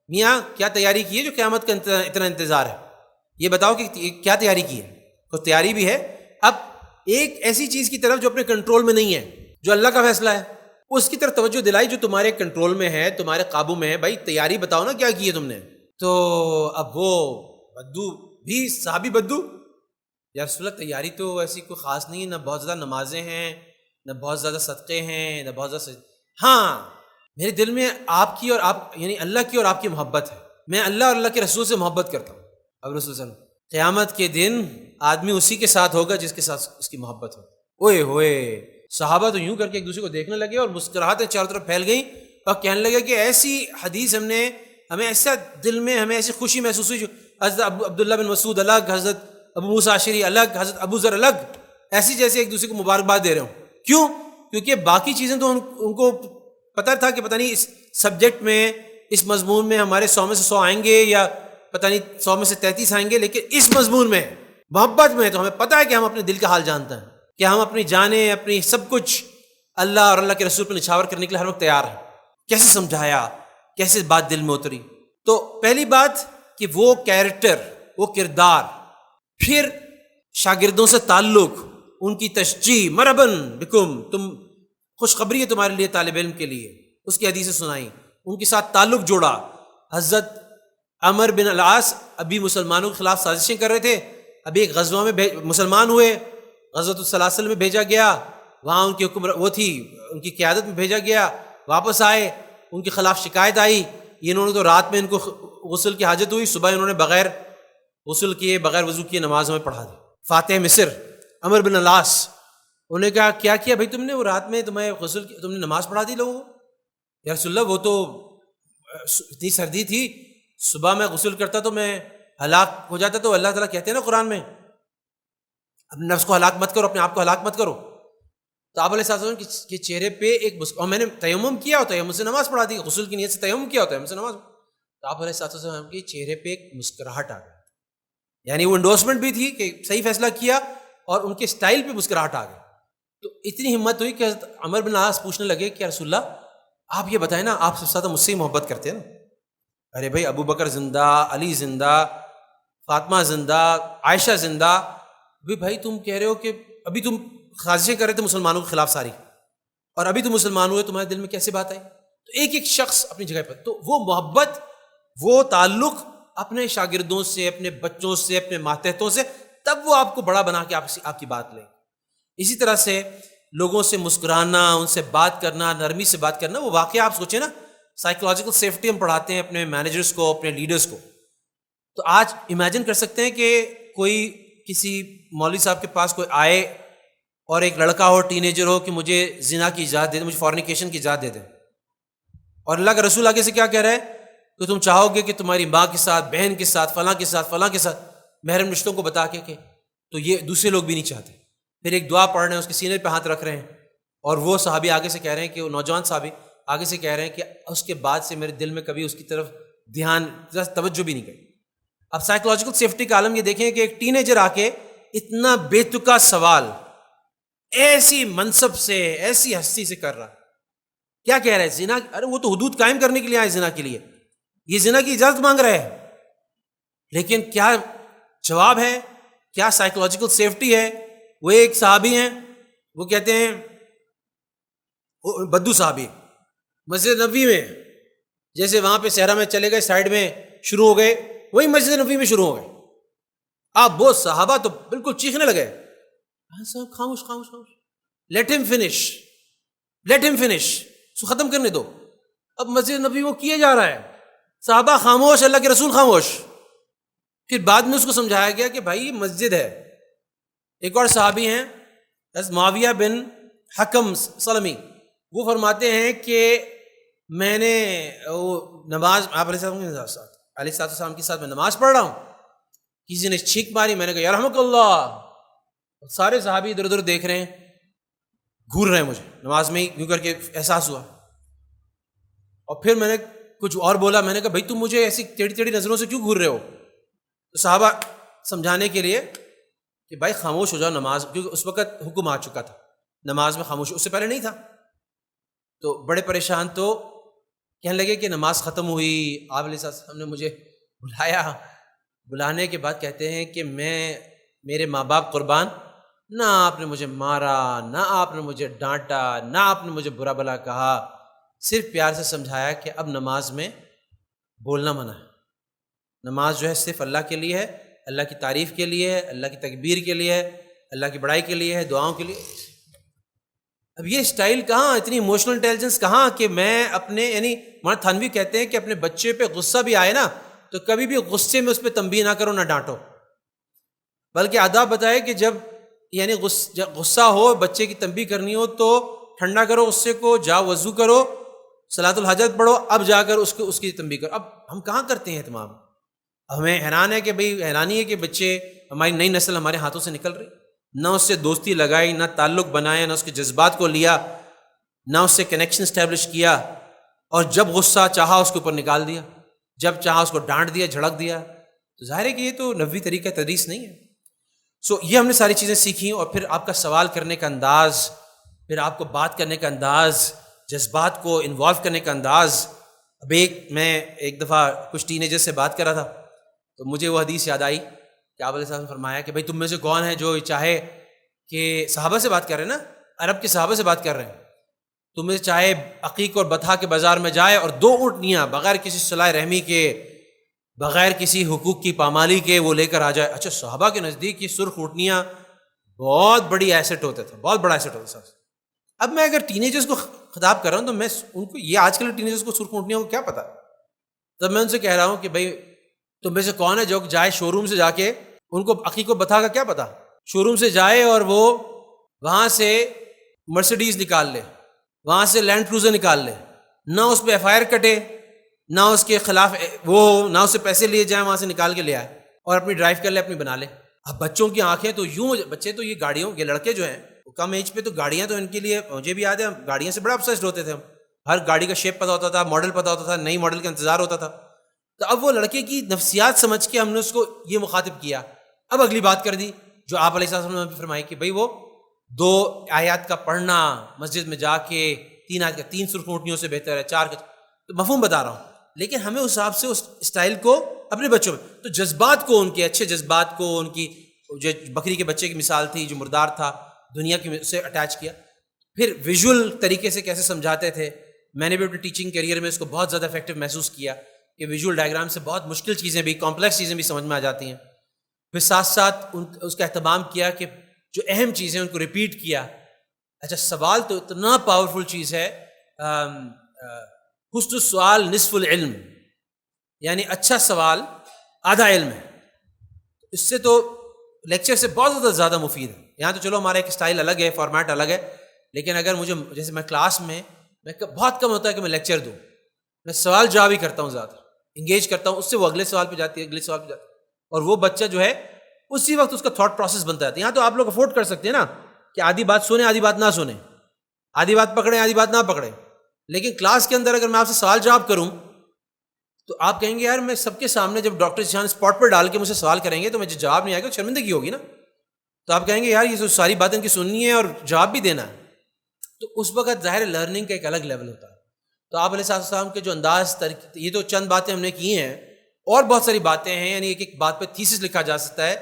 میاں کیا تیاری کی ہے جو قیامت کا اتنا انتظار ہے، یہ بتاؤ کہ کیا تیاری کی ہے؟ تو تیاری بھی ہے۔ اب ایک ایسی چیز کی طرف جو اپنے کنٹرول میں نہیں ہے، جو اللہ کا فیصلہ ہے، اس کی طرف توجہ دلائی جو تمہارے کنٹرول میں ہے، تمہارے قابو میں ہے۔ بھائی تیاری بتاؤ نا کیا کی ہے تم نے؟ تو اب وہ بدو بھی صحابی بدو، یا رسول اللہ تیاری تو ایسی کوئی خاص نہیں ہے، نہ بہت زیادہ نمازیں ہیں، نہ بہت زیادہ صدقے ہیں، نہ بہت زیادہ ہاں میرے دل میں آپ کی اور آپ یعنی اللہ کی اور آپ کی محبت ہے، میں اللہ اور اللہ کے رسول سے محبت کرتا ہوں۔ اب رسول صلی اللہ علیہ وسلم قیامت کے دن آدمی اسی کے ساتھ ہوگا جس کے ساتھ اس کی محبت ہو۔ اوئے ہوئے، صحابہ تو یوں کر کے ایک دوسرے کو دیکھنے لگے اور مسکراہٹیں چاروں طرف پھیل گئیں، اور کہنے لگے کہ ایسی حدیث ہمیں ایسا دل میں ہمیں ایسی خوشی محسوس ہوئی، حضرت عبداللہ بن مسعود الگ، حضرت ابو موسیٰ اشعری الگ، حضرت ابو ذر الگ، ایسی جیسے ایک دوسرے کو مبارکباد دے رہے ہوں۔ کیوں؟ کیونکہ باقی چیزیں تو ان کو پتہ تھا کہ پتہ نہیں اس سبجیکٹ میں، اس مضمون میں ہمارے 100 میں سے 100 آئیں گے، یا پتہ نہیں 100 میں سے 33 آئیں گے، لیکن اس مضمون میں محبت میں تو ہمیں پتہ ہے کہ ہم اپنے دل کا حال جانتے ہیں، کہ ہم اپنی جانیں، اپنی سب کچھ اللہ اور اللہ کے رسول پر نچھاور کرنے کے لیے ہر وقت تیار ہیں۔ کیسے سمجھایا، کیسے بات دل میں اتری؟ تو پہلی بات کہ وہ کیریکٹر، وہ کردار، پھر شاگردوں سے تعلق، ان کی تشجیع، مرحباً بکم، تم خوشخبری ہے تمہارے لیے طالب علم کے لیے، اس کی حدیثیں سنائیں، ان کے ساتھ تعلق جوڑا۔ حضرت عمر بن العاص ابھی مسلمانوں کے خلاف سازشیں کر رہے تھے، ابھی ایک غزوہ میں مسلمان ہوئے، غزوۃ السلاسل میں بھیجا گیا، وہاں ان کی وہ تھی، ان کی قیادت میں بھیجا گیا، واپس آئے، ان کے خلاف شکایت آئی، انہوں نے تو رات میں ان کو غسل کی حاجت ہوئی، صبح انہوں نے بغیر غسل کیے، بغیر وضو کیے نماز میں پڑھا دی۔ فاتح مصر عمر بن العاص، انہوں نے کہا کیا کیا بھائی تم نے، وہ رات میں تمہیں غسل تم نے نماز پڑھا دی لوگوں کو؟ یا رسول اللہ وہ تو اتنی سردی تھی، صبح میں غسل کرتا تو میں ہلاک ہو جاتا، تو اللہ تعالیٰ کہتے ہیں نا قرآن میں اپنے نفس کو ہلاک مت کرو، اپنے آپ کو ہلاک مت کرو۔ تو آپ علیہ السلام کے چہرے پہ ایک اور میں نے تیمم کیا، تیمم سے نماز پڑھا دی، غسل کی نیت سے تیمم کیا، تیمم سے نماز، تو آپ علیہ السلام کے چہرے پہ ایک مسکراہٹ آ گئی، یعنی وہ انڈورسمنٹ بھی تھی کہ صحیح فیصلہ کیا، اور ان کے سٹائل پہ مسکراہٹ آ گئی۔ تو اتنی ہمت ہوئی کہ حضرت عمر بن العاص پوچھنے لگے کہ رسول اللہ آپ یہ بتائیں نا، آپ سب سے زیادہ مجھ سے ہی محبت کرتے ہیں نا؟ ارے بھائی ابو بکر زندہ، علی زندہ، فاطمہ زندہ، عائشہ زندہ، بھائی تم کہہ رہے ہو کہ ابھی تم سازشیں کر رہے تھے مسلمانوں کے خلاف ساری، اور ابھی تم مسلمان ہوئے، تمہارے دل میں کیسے بات آئی؟ تو ایک ایک شخص اپنی جگہ پر، تو وہ محبت، وہ تعلق اپنے شاگردوں سے، اپنے بچوں سے، اپنے ماتحتوں سے، تب وہ آپ کو بڑا بنا کے آپ کی بات لیں۔ اسی طرح سے لوگوں سے مسکرانا، ان سے بات کرنا، نرمی سے بات کرنا، وہ واقعہ آپ سوچیں نا، سائیکولوجیکل سیفٹی ہم پڑھاتے ہیں اپنے مینیجرز کو، اپنے لیڈرز کو، تو آج امیجن کر سکتے ہیں کہ کوئی کسی مولوی صاحب کے پاس کوئی آئے اور ایک لڑکا ہو، ٹین ایجر ہو، کہ مجھے زنا کی اجازت دے دیں، مجھے فورنیکیشن کی اجازت دے دیں، اور اللہ کا رسول آگے سے کیا کہہ رہا ہے کہ تم چاہو گے کہ تمہاری ماں کے ساتھ، بہن کے ساتھ، فلاں کے ساتھ، فلاں کے ساتھ محرم رشتوں کو بتا کے کہ، تو یہ دوسرے لوگ بھی نہیں چاہتے۔ پھر ایک دعا پڑھ رہے ہیں، اس کے سینے پہ ہاتھ رکھ رہے ہیں، اور وہ صحابی آگے سے کہہ رہے ہیں کہ وہ نوجوان صحابی آگے سے کہہ رہے ہیں کہ اس کے بعد سے میرے دل میں کبھی اس کی طرف توجہ بھی نہیں گئی۔ اب سائیکولوجیکل سیفٹی کا عالم یہ دیکھیں کہ ایک ٹین ایجر آ کے اتنا بے تکا سوال ایسی منصب سے، ایسی ہستی سے کر رہا، کیا کہہ رہا ہے؟ زنا، ارے وہ تو حدود قائم کرنے کے لیے آئے، زنا کے لیے، یہ زنا کی اجازت مانگ رہا ہے، لیکن کیا جواب ہے، کیا سائیکولوجیکل سیفٹی ہے؟ وہ ایک صحابی ہیں، وہ کہتے ہیں، بدو صحابی، مسجد نبوی میں، جیسے وہاں پہ صحرا میں چلے گئے، سائڈ میں شروع ہو گئے، وہی مسجد نبوی میں شروع ہو گئے۔ آپ وہ صحابہ تو بالکل چیخنے لگے، خاموش خاموش خاموش، لیٹ ہم فنش، اس کو ختم کرنے دو۔ اب مسجد نبوی میں کیے جا رہا ہے، صحابہ خاموش، اللہ کے رسول خاموش۔ پھر بعد میں اس کو سمجھایا گیا کہ بھائی مسجد ہے۔ ایک اور صحابی ہیں معاویہ بن حکم سلمی، وہ فرماتے ہیں کہ میں نے نماز آپ علیہ السلام کے ساتھ میں نماز پڑھ رہا ہوں، کسی نے چھینک ماری، میں نے کہا یرحمک اللہ، سارے صحابی ادھر ادھر دیکھ رہے ہیں، گھور رہے ہیں، مجھے نماز میں ہی یوں کر کے احساس ہوا، اور پھر میں نے کچھ اور بولا، میں نے کہا بھائی تم مجھے ایسی ٹیڑھی ٹیڑھی نظروں سے کیوں گھور رہے ہو؟ تو صحابہ سمجھانے کے لیے کہ بھائی خاموش ہو جاؤ، نماز، کیونکہ اس وقت حکم آ چکا تھا نماز میں خاموش، اس سے پہلے نہیں تھا، تو بڑے پریشان، تو کہنے لگے کہ نماز ختم ہوئی، آپ علیہ السلام نے مجھے بلایا، بلانے کے بعد کہتے ہیں کہ میرے ماں باپ قربان، نہ آپ نے مجھے مارا، نہ آپ نے مجھے ڈانٹا، نہ آپ نے مجھے برا بھلا کہا، صرف پیار سے سمجھایا کہ اب نماز میں بولنا منع ہے، نماز جو ہے صرف اللہ کے لیے ہے، اللہ کی تعریف کے لیے ہے، اللہ کی تکبیر کے لیے ہے، اللہ کی بڑائی کے لیے ہے، دعاؤں کے لیے۔ اب یہ سٹائل کہاں، اتنی ایموشنل انٹیلیجنس کہاں کہ میں اپنے، یعنی مولانا تھانوی کہتے ہیں کہ اپنے بچے پہ غصہ بھی آئے نا تو کبھی بھی غصے میں اس پہ تنبیہ نہ کرو، نہ ڈانٹو، بلکہ آداب بتائے کہ جب یعنی غصہ ہو، بچے کی تنبیہ کرنی ہو تو ٹھنڈا کرو غصے کو، جاؤ وضو کرو، صلاۃ الحاجت پڑھو، اب جا کر اس کی تنبیہ کرو۔ اب ہم کہاں کرتے ہیں اہتمام؟ ہمیں حیران ہے کہ بھئی حیرانی ہے کہ بچے، ہماری نئی نسل ہمارے ہاتھوں سے نکل رہی، نہ اس سے دوستی لگائی، نہ تعلق بنایا، نہ اس کے جذبات کو لیا، نہ اس سے کنیکشن اسٹیبلش کیا، اور جب غصہ چاہا اس کے اوپر نکال دیا، جب چاہا اس کو ڈانٹ دیا، جھڑک دیا، تو ظاہر ہے کہ یہ تو نبوی طریقہ تدریس نہیں ہے۔ یہ ہم نے ساری چیزیں سیکھیں، اور پھر آپ کا سوال کرنے کا انداز، پھر آپ کو بات کرنے کا انداز، جذبات کو انوالو کرنے کا انداز۔ اب میں ایک دفعہ کچھ ٹین ایجر سے بات کر رہا تھا تو مجھے وہ حدیث یاد آئی کہ آپ علیہ السلام نے فرمایا کہ بھائی تم میں سے کون ہے جو چاہے کہ صحابہ سے بات کر رہے ہیں نا، عرب کے صحابہ سے بات کر رہے ہیں، تمہیں چاہے عقیق اور بطحا کے بازار میں جائے اور 2 اونٹنیاں بغیر کسی صلہ رحمی کے، بغیر کسی حقوق کی پامالی کے وہ لے کر آ جائے. اچھا، صحابہ کے نزدیک یہ سرخ اونٹنیاں بہت بڑی ایسٹ ہوتا تھا، بہت بڑا ایسٹ ہوتا تھا. اب میں اگر ٹینیجرز کو خطاب کر رہا ہوں تو میں ان کو، یہ آج کل ٹینیجرز کو سرخ اونٹنیوں کو کیا پتا، تب میں ان سے کہہ رہا ہوں کہ بھائی تم میں سے کون ہے جو جائے شو روم سے جا کے، ان کو عقیق و بطحا کا کیا پتا، شو روم سے جائے اور وہ وہاں سے مرسیڈیز نکال لے، وہاں سے لینڈ کروزر نکال لے، نہ اس پہ ایف آئی آر کٹے، نہ اس کے خلاف نہ اس سے پیسے لیے جائیں، وہاں سے نکال کے لے آئے اور اپنی ڈرائیو کر لے، اپنی بنا لے. اب بچوں کی آنکھیں تو یوں، بچے تو یہ گاڑیوں، یہ لڑکے جو ہیں کم ایج پہ تو گاڑیاں تو ان کے لیے، مجھے بھی یاد ہے گاڑیاں سے بڑا obsessed ہوتے تھے ہم، ہر گاڑی کا شیپ پتہ ہوتا تھا، ماڈل پتہ ہوتا تھا، نئی ماڈل کا انتظار ہوتا تھا. تو اب وہ لڑکے کی نفسیات سمجھ کے ہم نے اس کو یہ مخاطب کیا. اب اگلی بات کر دی جو آپ علیہ السلام نے فرمائی کہ بھائی وہ 2 آیات کا پڑھنا مسجد میں جا کے، 3 آیات کا 3 سرخ اونٹنیوں سے بہتر ہے 4 کا، تو مفہوم بتا رہا ہوں. لیکن ہمیں اس حساب سے اس اسٹائل کو اپنے بچوں میں، تو جذبات کو، ان کے اچھے جذبات کو، ان کی جو بکری کے بچے کی مثال تھی جو مردار تھا، دنیا کی سے اٹیچ کیا. پھر ویژول طریقے سے کیسے سمجھاتے تھے، میں نے بھی اپنے ٹیچنگ کیریئر میں اس کو بہت زیادہ افیکٹو محسوس کیا کہ ویژول ڈائیگرام سے بہت مشکل چیزیں بھی، کمپلیکس چیزیں بھی سمجھ میں آ جاتی ہیں. پھر ساتھ ساتھ اس کا اہتمام کیا کہ جو اہم چیزیں ان کو ریپیٹ کیا. اچھا، سوال تو اتنا پاورفل چیز ہے، حسن السؤال نصف العلم، یعنی اچھا سوال آدھا علم ہے. اس سے تو لیکچر سے بہت زیادہ مفید ہے. یہاں تو چلو ہمارا ایک اسٹائل الگ ہے، فارمیٹ الگ ہے، لیکن اگر مجھے، جیسے میں کلاس میں بہت کم ہوتا ہے کہ میں لیکچر دوں، میں سوال جواب ہی کرتا ہوں، زیادہ انگیج کرتا ہوں اس سے، وہ اگلے سوال پہ جاتی ہے، اگلے سوال پہ جاتی ہے، اور وہ بچہ جو ہے اسی وقت اس کا تھاٹ پروسیس بنتا ہے. یہاں تو آپ لوگ افورڈ کر سکتے ہیں نا کہ آدھی بات سنیں، آدھی بات نہ سنیں، آدھی بات پکڑیں، آدھی بات نہ پکڑیں. لیکن کلاس کے اندر اگر میں آپ سے سوال جواب کروں تو آپ کہیں گے یار میں سب کے سامنے جب ڈاکٹر ذیشان اسپاٹ پر ڈال کے مجھ سے سوال کریں گے تو مجھے جواب نہیں آئے گا، شرمندگی ہوگی نا. تو آپ کہیں گے یار یہ تو ساری باتیں ان کی سننی ہے اور جواب بھی دینا ہے. تو اس وقت ظاہر لرننگ کا ایک الگ لیول ہوتا ہے. تو آپ علیہ السلام کے جو انداز، یہ تو چند باتیں ہم نے کی ہیں، اور بہت ساری باتیں ہیں. یعنی ایک بات پہ تھیسس لکھا جا سکتا ہے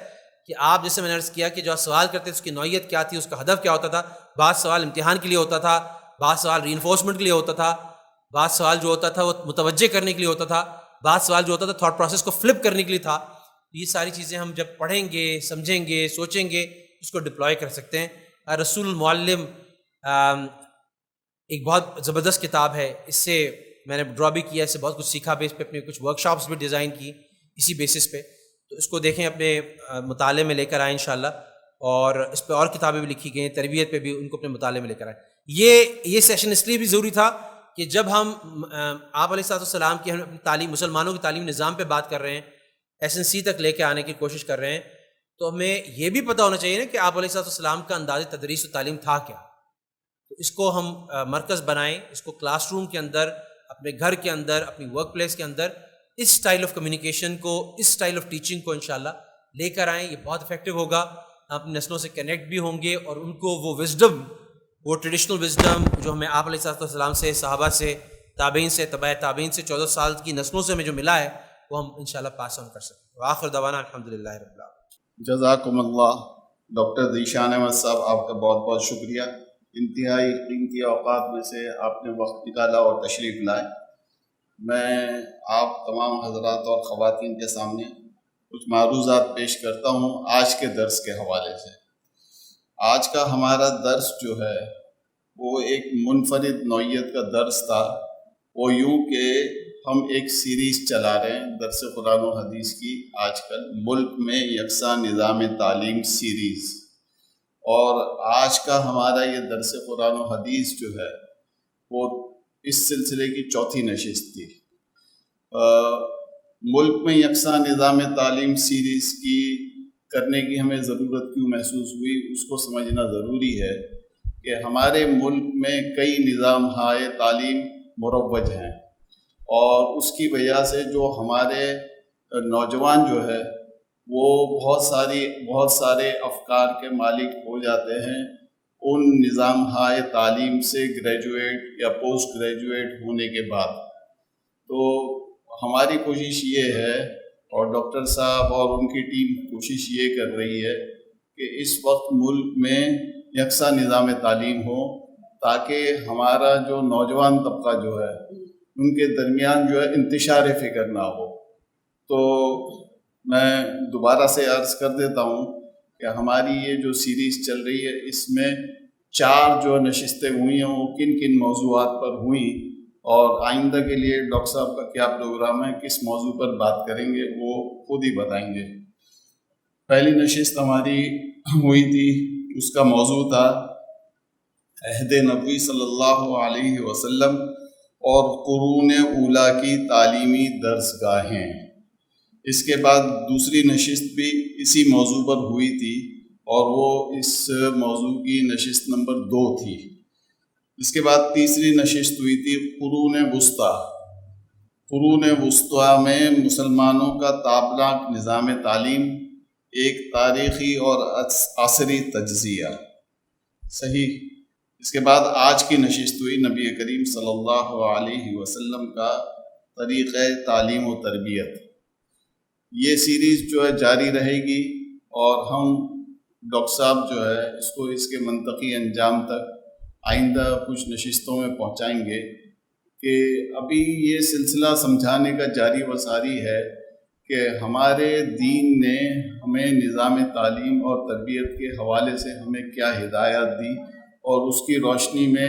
کہ آپ، جیسے میں نے عرض کیا کہ جو آپ سوال کرتے اس کی نوعیت کیا تھی، اس کا ہدف کیا ہوتا تھا. بعض سوال امتحان کے لیے ہوتا تھا، بعض سوال ری انفورسمنٹ کے لیے ہوتا تھا، بعض سوال جو ہوتا تھا وہ متوجہ کرنے کے لیے ہوتا تھا، بعض سوال جو ہوتا تھا تھاٹ پروسیس کو فلپ کرنے کے لیے تھا. یہ ساری چیزیں ہم جب پڑھیں گے، سمجھیں گے، سوچیں گے، اس کو ڈپلوائے کر سکتے ہیں. رسول المعلم ایک بہت زبردست کتاب ہے، اس سے میں نے ڈرا بھی کیا، اس سے بہت کچھ سیکھا بھی، اس پہ اپنے کچھ ورک شاپس بھی ڈیزائن کی اسی بیسس پہ. تو اس کو دیکھیں، اپنے مطالعے میں لے کر آئیں انشاءاللہ. اور اس پہ اور کتابیں بھی لکھی گئی ہیں، تربیت پہ بھی، ان کو اپنے مطالعے میں لے کر آئیں. یہ سیشن اس لیے بھی ضروری تھا کہ جب ہم آپ علیہ السلام کی، ہم اپنی تعلیم، مسلمانوں کی تعلیم نظام پہ بات کر رہے ہیں، ایسنسی تک لے کے آنے کی کوشش کر رہے ہیں، تو ہمیں یہ بھی پتہ ہونا چاہیے نا کہ آپ علیہ السلام کا انداز تدریس و تعلیم تھا کیا. تو اس کو ہم مرکز بنائیں، اس کو کلاس روم کے اندر، اپنے گھر کے اندر، اپنی ورک پلیس کے اندر اس سٹائل آف کمیونیکیشن کو، اس سٹائل آف ٹیچنگ کو انشاءاللہ لے کر آئیں. یہ بہت افیکٹو ہوگا. ہم اپنی نسلوں سے کنیکٹ بھی ہوں گے اور ان کو وہ وزڈم، وہ ٹریڈیشنل وزڈم جو ہمیں آپ علیہ السلام سے، صحابہ سے، تابعین سے، تبع تابعین سے، 14 سال کی نسلوں سے ہمیں جو ملا ہے، وہ ہم انشاءاللہ پاس آن کر سکیں. وآخر دعوانا الحمدللہ رب العالمین. جزاکم اللہ. ڈاکٹر ذیشان احمد صاحب، آپ کا بہت بہت شکریہ. انتہائی قیمتی اوقات میں سے آپ نے وقت نکالا اور تشریف لائے. میں آپ تمام حضرات اور خواتین کے سامنے کچھ معروضات پیش کرتا ہوں آج کے درس کے حوالے سے. آج کا ہمارا درس جو ہے وہ ایک منفرد نوعیت کا درس تھا. وہ یوں کہ ہم ایک سیریز چلا رہے ہیں درس قرآن و حدیث کی، آج کل ملک میں یکساں نظام تعلیم سیریز. اور آج کا ہمارا یہ درس قرآن و حدیث جو ہے وہ اس سلسلے کی چوتھی نشست تھی. ملک میں یکساں نظام تعلیم سیریز کی کرنے کی ہمیں ضرورت کیوں محسوس ہوئی، اس کو سمجھنا ضروری ہے کہ ہمارے ملک میں کئی نظام ہائے تعلیم مروج ہیں، اور اس کی وجہ سے جو ہمارے نوجوان جو ہے وہ بہت سارے افکار کے مالک ہو جاتے ہیں ان نظام ہائے تعلیم سے گریجویٹ یا پوسٹ گریجویٹ ہونے کے بعد. تو ہماری کوشش یہ ہے، اور ڈاکٹر صاحب اور ان کی ٹیم کوشش یہ کر رہی ہے کہ اس وقت ملک میں یکساں نظام تعلیم ہو، تاکہ ہمارا جو نوجوان طبقہ جو ہے ان کے درمیان جو ہے انتشار فکر نہ ہو۔ تو میں دوبارہ سے عرض کر دیتا ہوں کہ ہماری یہ جو سیریز چل رہی ہے اس میں 4 جو نشستیں ہوئی ہیں وہ کن کن موضوعات پر ہوئیں، اور آئندہ کے لیے ڈاکٹر صاحب کا کیا پروگرام ہے، کس موضوع پر بات کریں گے، وہ خود ہی بتائیں گے۔ پہلی نشست ہماری ہوئی تھی، اس کا موضوع تھا عہد نبوی صلی اللہ علیہ وسلم اور قرون اولیٰ کی تعلیمی درسگاہیں۔ اس کے بعد دوسری نشست بھی اسی موضوع پر ہوئی تھی، اور وہ اس موضوع کی نشست نمبر 2 تھی۔ اس کے بعد تیسری نشست ہوئی تھی قرون وسطیٰ۔ قرون وسطیٰ میں مسلمانوں کا تابناک نظام تعلیم، ایک تاریخی اور عصری تجزیہ۔ صحیح۔ اس کے بعد آج کی نشست ہوئی نبی کریم صلی اللہ علیہ وسلم کا طریقہ تعلیم و تربیت۔ یہ سیریز جو ہے جاری رہے گی، اور ہم ڈاکٹر صاحب جو ہے اس کو اس کے منطقی انجام تک آئندہ کچھ نشستوں میں پہنچائیں گے، کہ ابھی یہ سلسلہ سمجھانے کا جاری و ساری ہے کہ ہمارے دین نے ہمیں نظام تعلیم اور تربیت کے حوالے سے ہمیں کیا ہدایات دی، اور اس کی روشنی میں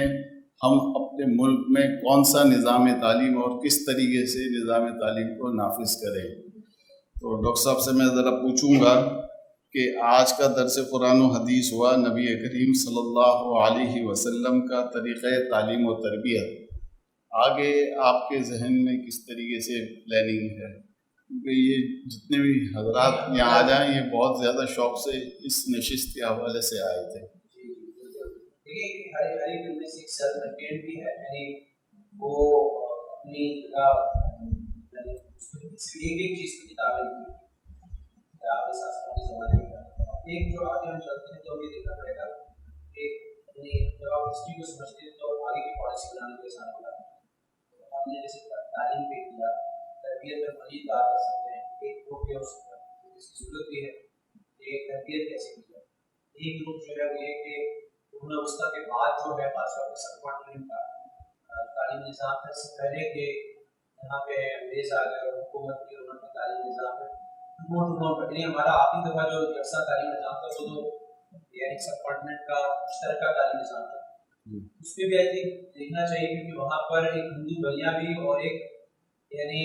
ہم اپنے ملک میں کون سا نظام تعلیم اور کس طریقے سے نظام تعلیم کو نافذ کریں۔ تو ڈاکٹر صاحب سے میں ذرا پوچھوں گا کہ آج کا درس قرآن و حدیث ہوا نبی کریم صلی اللہ علیہ وسلم کا طریقہ تعلیم و تربیت، آگے آپ کے ذہن میں کس طریقے سے پلاننگ ہے؟ کیونکہ یہ جتنے بھی حضرات یہاں آ جائیں یہ بہت زیادہ شوق سے اس نشست کے حوالے سے آئے تھے۔ ایک چیز کی کتابیں ایک جو آگے ہم چلتے ہیں تو ہمیں دیکھنا پڑے گا کہ جب آپ ہسٹری کو سمجھتے ہیں تو آگے کی پالیسی بنانے کے ساتھ ہوگا۔ ہم نے جیسے تعلیم پہ کیا، تربیت پر مزید بات کر سکتے ہیں، ایک گروپ ہے اس کی ضرورت بھی ہے، ایک تربیت کیسے کی جائے۔ ایک گروپ جو ہے وہ یہ کہ قرون وسطیٰ کے بعد جو ہے خاص طور پہ سب کانٹیننٹ کا تعلیمی نظام تھا، اس سے پہلے کہ یہاں پہ انگریز آ گئے اور حکومت کی، انہوں نے تعلیمی نظام میں یعنی ہمارا آخری دفعہ جو یکساں تعلیمی نظام تھا وہ تو یعنی سب کانٹیننٹ کا مشترکہ تعلیمی نظام تھا، اس پہ بھی آئی تھنک دیکھنا چاہیے، کیونکہ وہاں پر ایک ہندو بھیا بھی اور ایک یعنی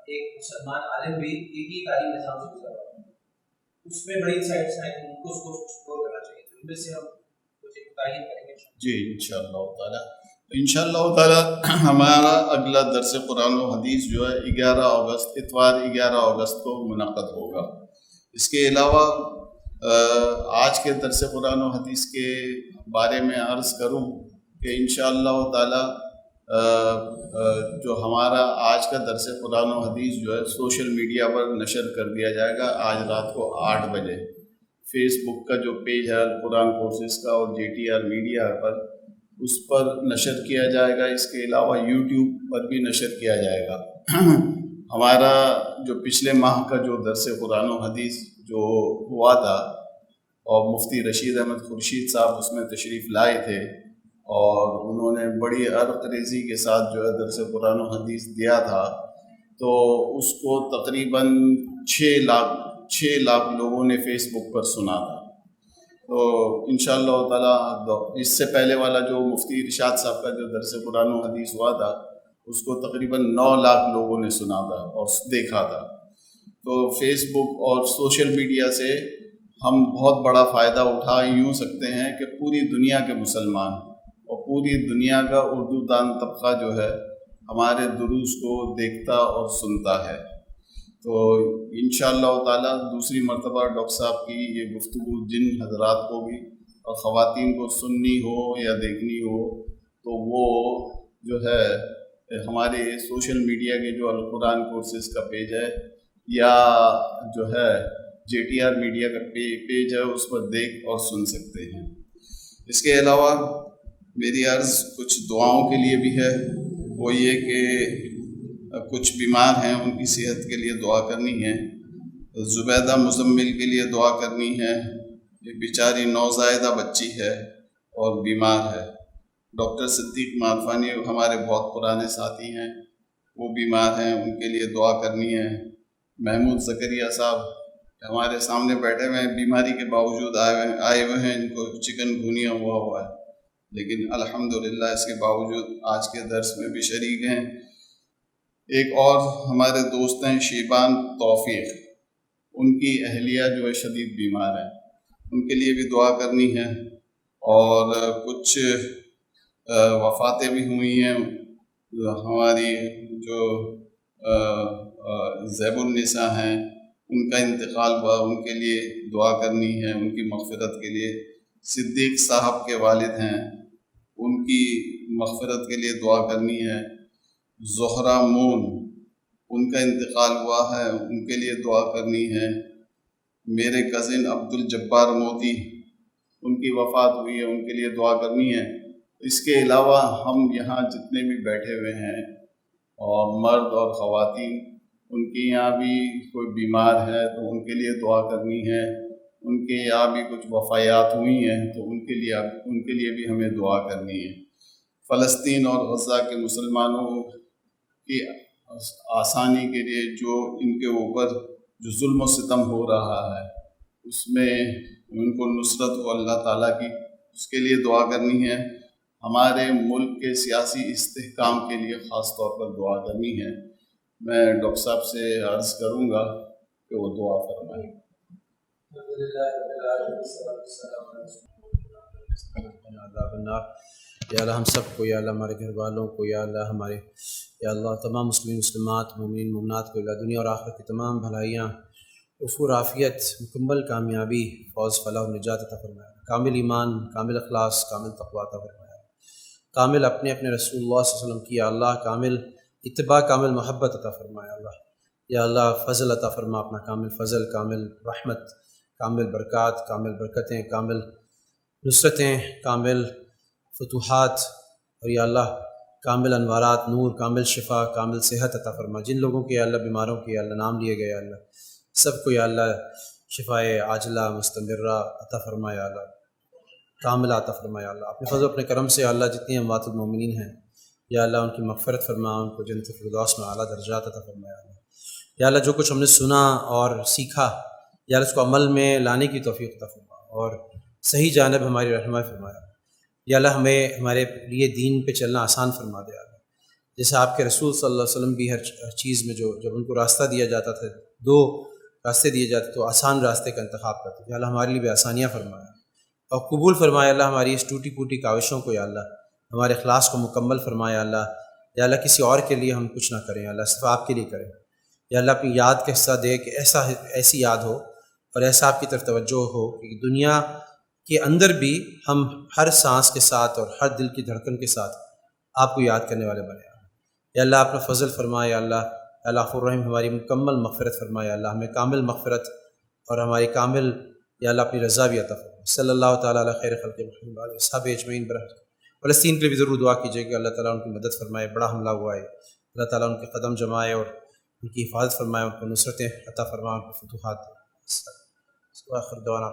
ایک مسلمان عالم بھی ایک ہی تعلیمی نظام سے گزرا ہوا، اس میں بڑی سائٹس ہیں، ان کو اس کو ایکسپلور کرنا چاہیے، تو ان میں سے ہم کچھ ایک تعین کریں گے۔ جی انشاءاللہ تعالیٰ، انشاءاللہ تعالیٰ ہمارا اگلا درس قرآن و حدیث جو ہے 11 اگست اتوار 11 اگست کو منعقد ہوگا۔ اس کے علاوہ آج کے درس قرآن و حدیث کے بارے میں عرض کروں کہ انشاءاللہ تعالیٰ جو ہمارا آج کا درس قرآن و حدیث جو ہے سوشل میڈیا پر نشر کر دیا جائے گا آج رات کو 8 بجے۔ فیس بک کا جو پیج ہے القرآن کورسز کا اور JTR میڈیا پر، اس پر نشر کیا جائے گا۔ اس کے علاوہ یوٹیوب پر بھی نشر کیا جائے گا۔ ہمارا جو پچھلے ماہ کا جو درس قرآن و حدیث جو ہوا تھا، اور مفتی رشید احمد خورشید صاحب اس میں تشریف لائے تھے، اور انہوں نے بڑی عرق ریزی کے ساتھ جو ہے درس قرآن و حدیث دیا تھا، تو اس کو تقریباً 6 لاکھ لوگوں نے فیس بک پر سنا تھا۔ تو انشاءاللہ تعالیٰ اس سے پہلے والا جو مفتی ارشاد صاحب کا جو درس قرآن و حدیث ہوا تھا اس کو تقریباً 9 لاکھ لوگوں نے سنا تھا اور دیکھا تھا۔ تو فیس بک اور سوشل میڈیا سے ہم بہت بڑا فائدہ اٹھا یوں سکتے ہیں کہ پوری دنیا کے مسلمان اور پوری دنیا کا اردو دان طبقہ جو ہے ہمارے دروس کو دیکھتا اور سنتا ہے۔ تو انشاءاللہ تعالیٰ دوسری مرتبہ ڈاکٹر صاحب کی یہ گفتگو جن حضرات کو بھی اور خواتین کو سننی ہو یا دیکھنی ہو تو وہ جو ہے ہمارے سوشل میڈیا کے جو القرآن کورسز کا پیج ہے یا جو ہے JTR میڈیا کا پیج ہے اس پر دیکھ اور سن سکتے ہیں۔ اس کے علاوہ میری عرض کچھ دعاؤں کے لیے بھی ہے، وہ یہ کہ کچھ بیمار ہیں ان کی صحت کے لیے دعا کرنی ہے، زبیدہ مزمل کے لیے دعا کرنی ہے، ایک بیچاری نوزائیدہ بچی ہے اور بیمار ہے۔ ڈاکٹر صدیق معرفانی ہمارے بہت پرانے ساتھی ہیں، وہ بیمار ہیں، ان کے لیے دعا کرنی ہے۔ محمود زکریا صاحب ہمارے سامنے بیٹھے ہوئے ہیں، بیماری کے باوجود آئے ہوئے ہیں، ان کو چکن گونیا ہوا ہے، لیکن الحمدللہ اس کے باوجود آج کے درس میں بھی شریک ہیں۔ ایک اور ہمارے دوست ہیں شیبان توفیق، ان کی اہلیہ جو ہے شدید بیمار ہیں، ان کے لیے بھی دعا کرنی ہے۔ اور کچھ وفاتیں بھی ہوئی ہیں، ہماری جو زیب النساء ہیں ان کا انتقال ہوا، ان کے لیے دعا کرنی ہے، ان کی مغفرت کے لیے۔ صدیق صاحب کے والد ہیں، ان کی مغفرت کے لیے دعا کرنی ہے۔ زہرہ مون، ان کا انتقال ہوا ہے، ان کے لیے دعا کرنی ہے۔ میرے کزن عبد الجبار مودی، ان کی وفات ہوئی ہے، ان کے لیے دعا کرنی ہے۔ اس کے علاوہ ہم یہاں جتنے بھی بیٹھے ہوئے ہیں اور مرد اور خواتین، ان کے یہاں بھی کوئی بیمار ہے تو ان کے لیے دعا کرنی ہے۔ ان کے یہاں بھی کچھ وفیات ہوئی ہیں تو ان کے لیے بھی ہمیں دعا کرنی ہے۔ فلسطین اور غزہ کے مسلمانوں کی آسانی کے لیے جو ان کے اوپر جو ظلم و ستم ہو رہا ہے، اس میں ان کو نصرت ہو اللہ تعالیٰ کی، اس کے لیے دعا کرنی ہے۔ ہمارے ملک کے سیاسی استحکام کے لیے خاص طور پر دعا کرنی ہے۔ میں ڈاکٹر صاحب سے عرض کروں گا کہ وہ دعا فرمائیں۔ یا اللہ ہم سب کو، یا اللہ ہمارے گھر والوں کو، یا اللہ ہمارے، یا اللہ تمام مسلم مسلمات مومنین مومنات کو، اللہ دنیا اور آخرت کی تمام بھلائیاں، عفو عافیت، مکمل کامیابی، فوز فلاح و نجات عطا فرمایا، کامل ایمان، کامل اخلاص، کامل تقویٰ عطا فرمایا، کامل اپنے رسول اللہ صلی اللہ علیہ وسلم کی، یا اللہ کامل اتباع، کامل محبت عطا فرمایا، اللہ یا اللہ فضل عطا فرما، اپنا کامل فضل، کامل رحمت، کامل برکات، کامل برکتیں، کامل نصرتیں، کامل فتوحات، اور یا اللہ کامل انوارات، نور، کامل شفا، کامل صحت عطا فرما۔ جن لوگوں کے یا اللہ بیماروں کے یا اللہ نام لیے گئے، یا اللہ سب کو یا اللہ شفائے عاجلہ مستمرہ عطا فرما، یا اللہ کامل عطا فرما، یا اللہ اپنے فضل اپنے کرم سے یا اللہ جتنی اموات المومنین ہیں یا اللہ ان کی مغفرت فرما، ان کو جنت فردوس میں اعلیٰ درجات عطا فرما، یا اللہ یا اللہ جو کچھ ہم نے سنا اور سیکھا یا اللہ اس کو عمل میں لانے کی توفیق عطا فرما اور صحیح جانب ہماری رہنمائی فرمایا، یا اللہ ہمیں ہمارے لیے دین پہ چلنا آسان فرما دے، اللہ جیسے آپ کے رسول صلی اللہ علیہ وسلم بھی ہر چیز میں جب ان کو راستہ دیا جاتا تھا، دو راستے دیے جاتے تو آسان راستے کا انتخاب کرتے، یا اللہ ہمارے لیے بھی آسانیاں فرمایا اور قبول فرمایا، اللہ ہماری اس ٹوٹی پھوٹی کاوشوں کو یا اللہ ہمارے اخلاص کو مکمل فرمایا، یا اللہ کسی اور کے لیے ہم کچھ نہ کریں، یا اللہ صرف آپ کے لیے کریں، یا اللہ اپنی یاد کا حصہ دے کہ ایسی یاد ہو اور ایسا آپ کی طرف توجہ ہو کہ دنیا کے اندر بھی ہم ہر سانس کے ساتھ اور ہر دل کی دھڑکن کے ساتھ آپ کو یاد کرنے والے بنے، یا اللہ اپنا فضل فرمائے، یا اللہ غفور رحیم ہماری مکمل مغفرت فرمائے، یا اللہ ہمیں کامل مغفرت اور ہماری کامل یا اللہ اپنی رضا بھی عطا فرمائے۔ صلی اللہ تعالیٰ علیہ خیر خلق محمد علیہ اصحاب اجمعین برحمتہ۔ فلسطین کے لیے بھی ضرور دعا کیجیے کہ اللہ تعالیٰ ان کی مدد فرمائے، بڑا حملہ ہوا ہے، اللہ تعالیٰ ان کے قدم جمائے اور ان کی حفاظت فرمائے، ان کو نصرتیں عطا فرمائے، ان کو فتوحات دے۔ آخر دعوانا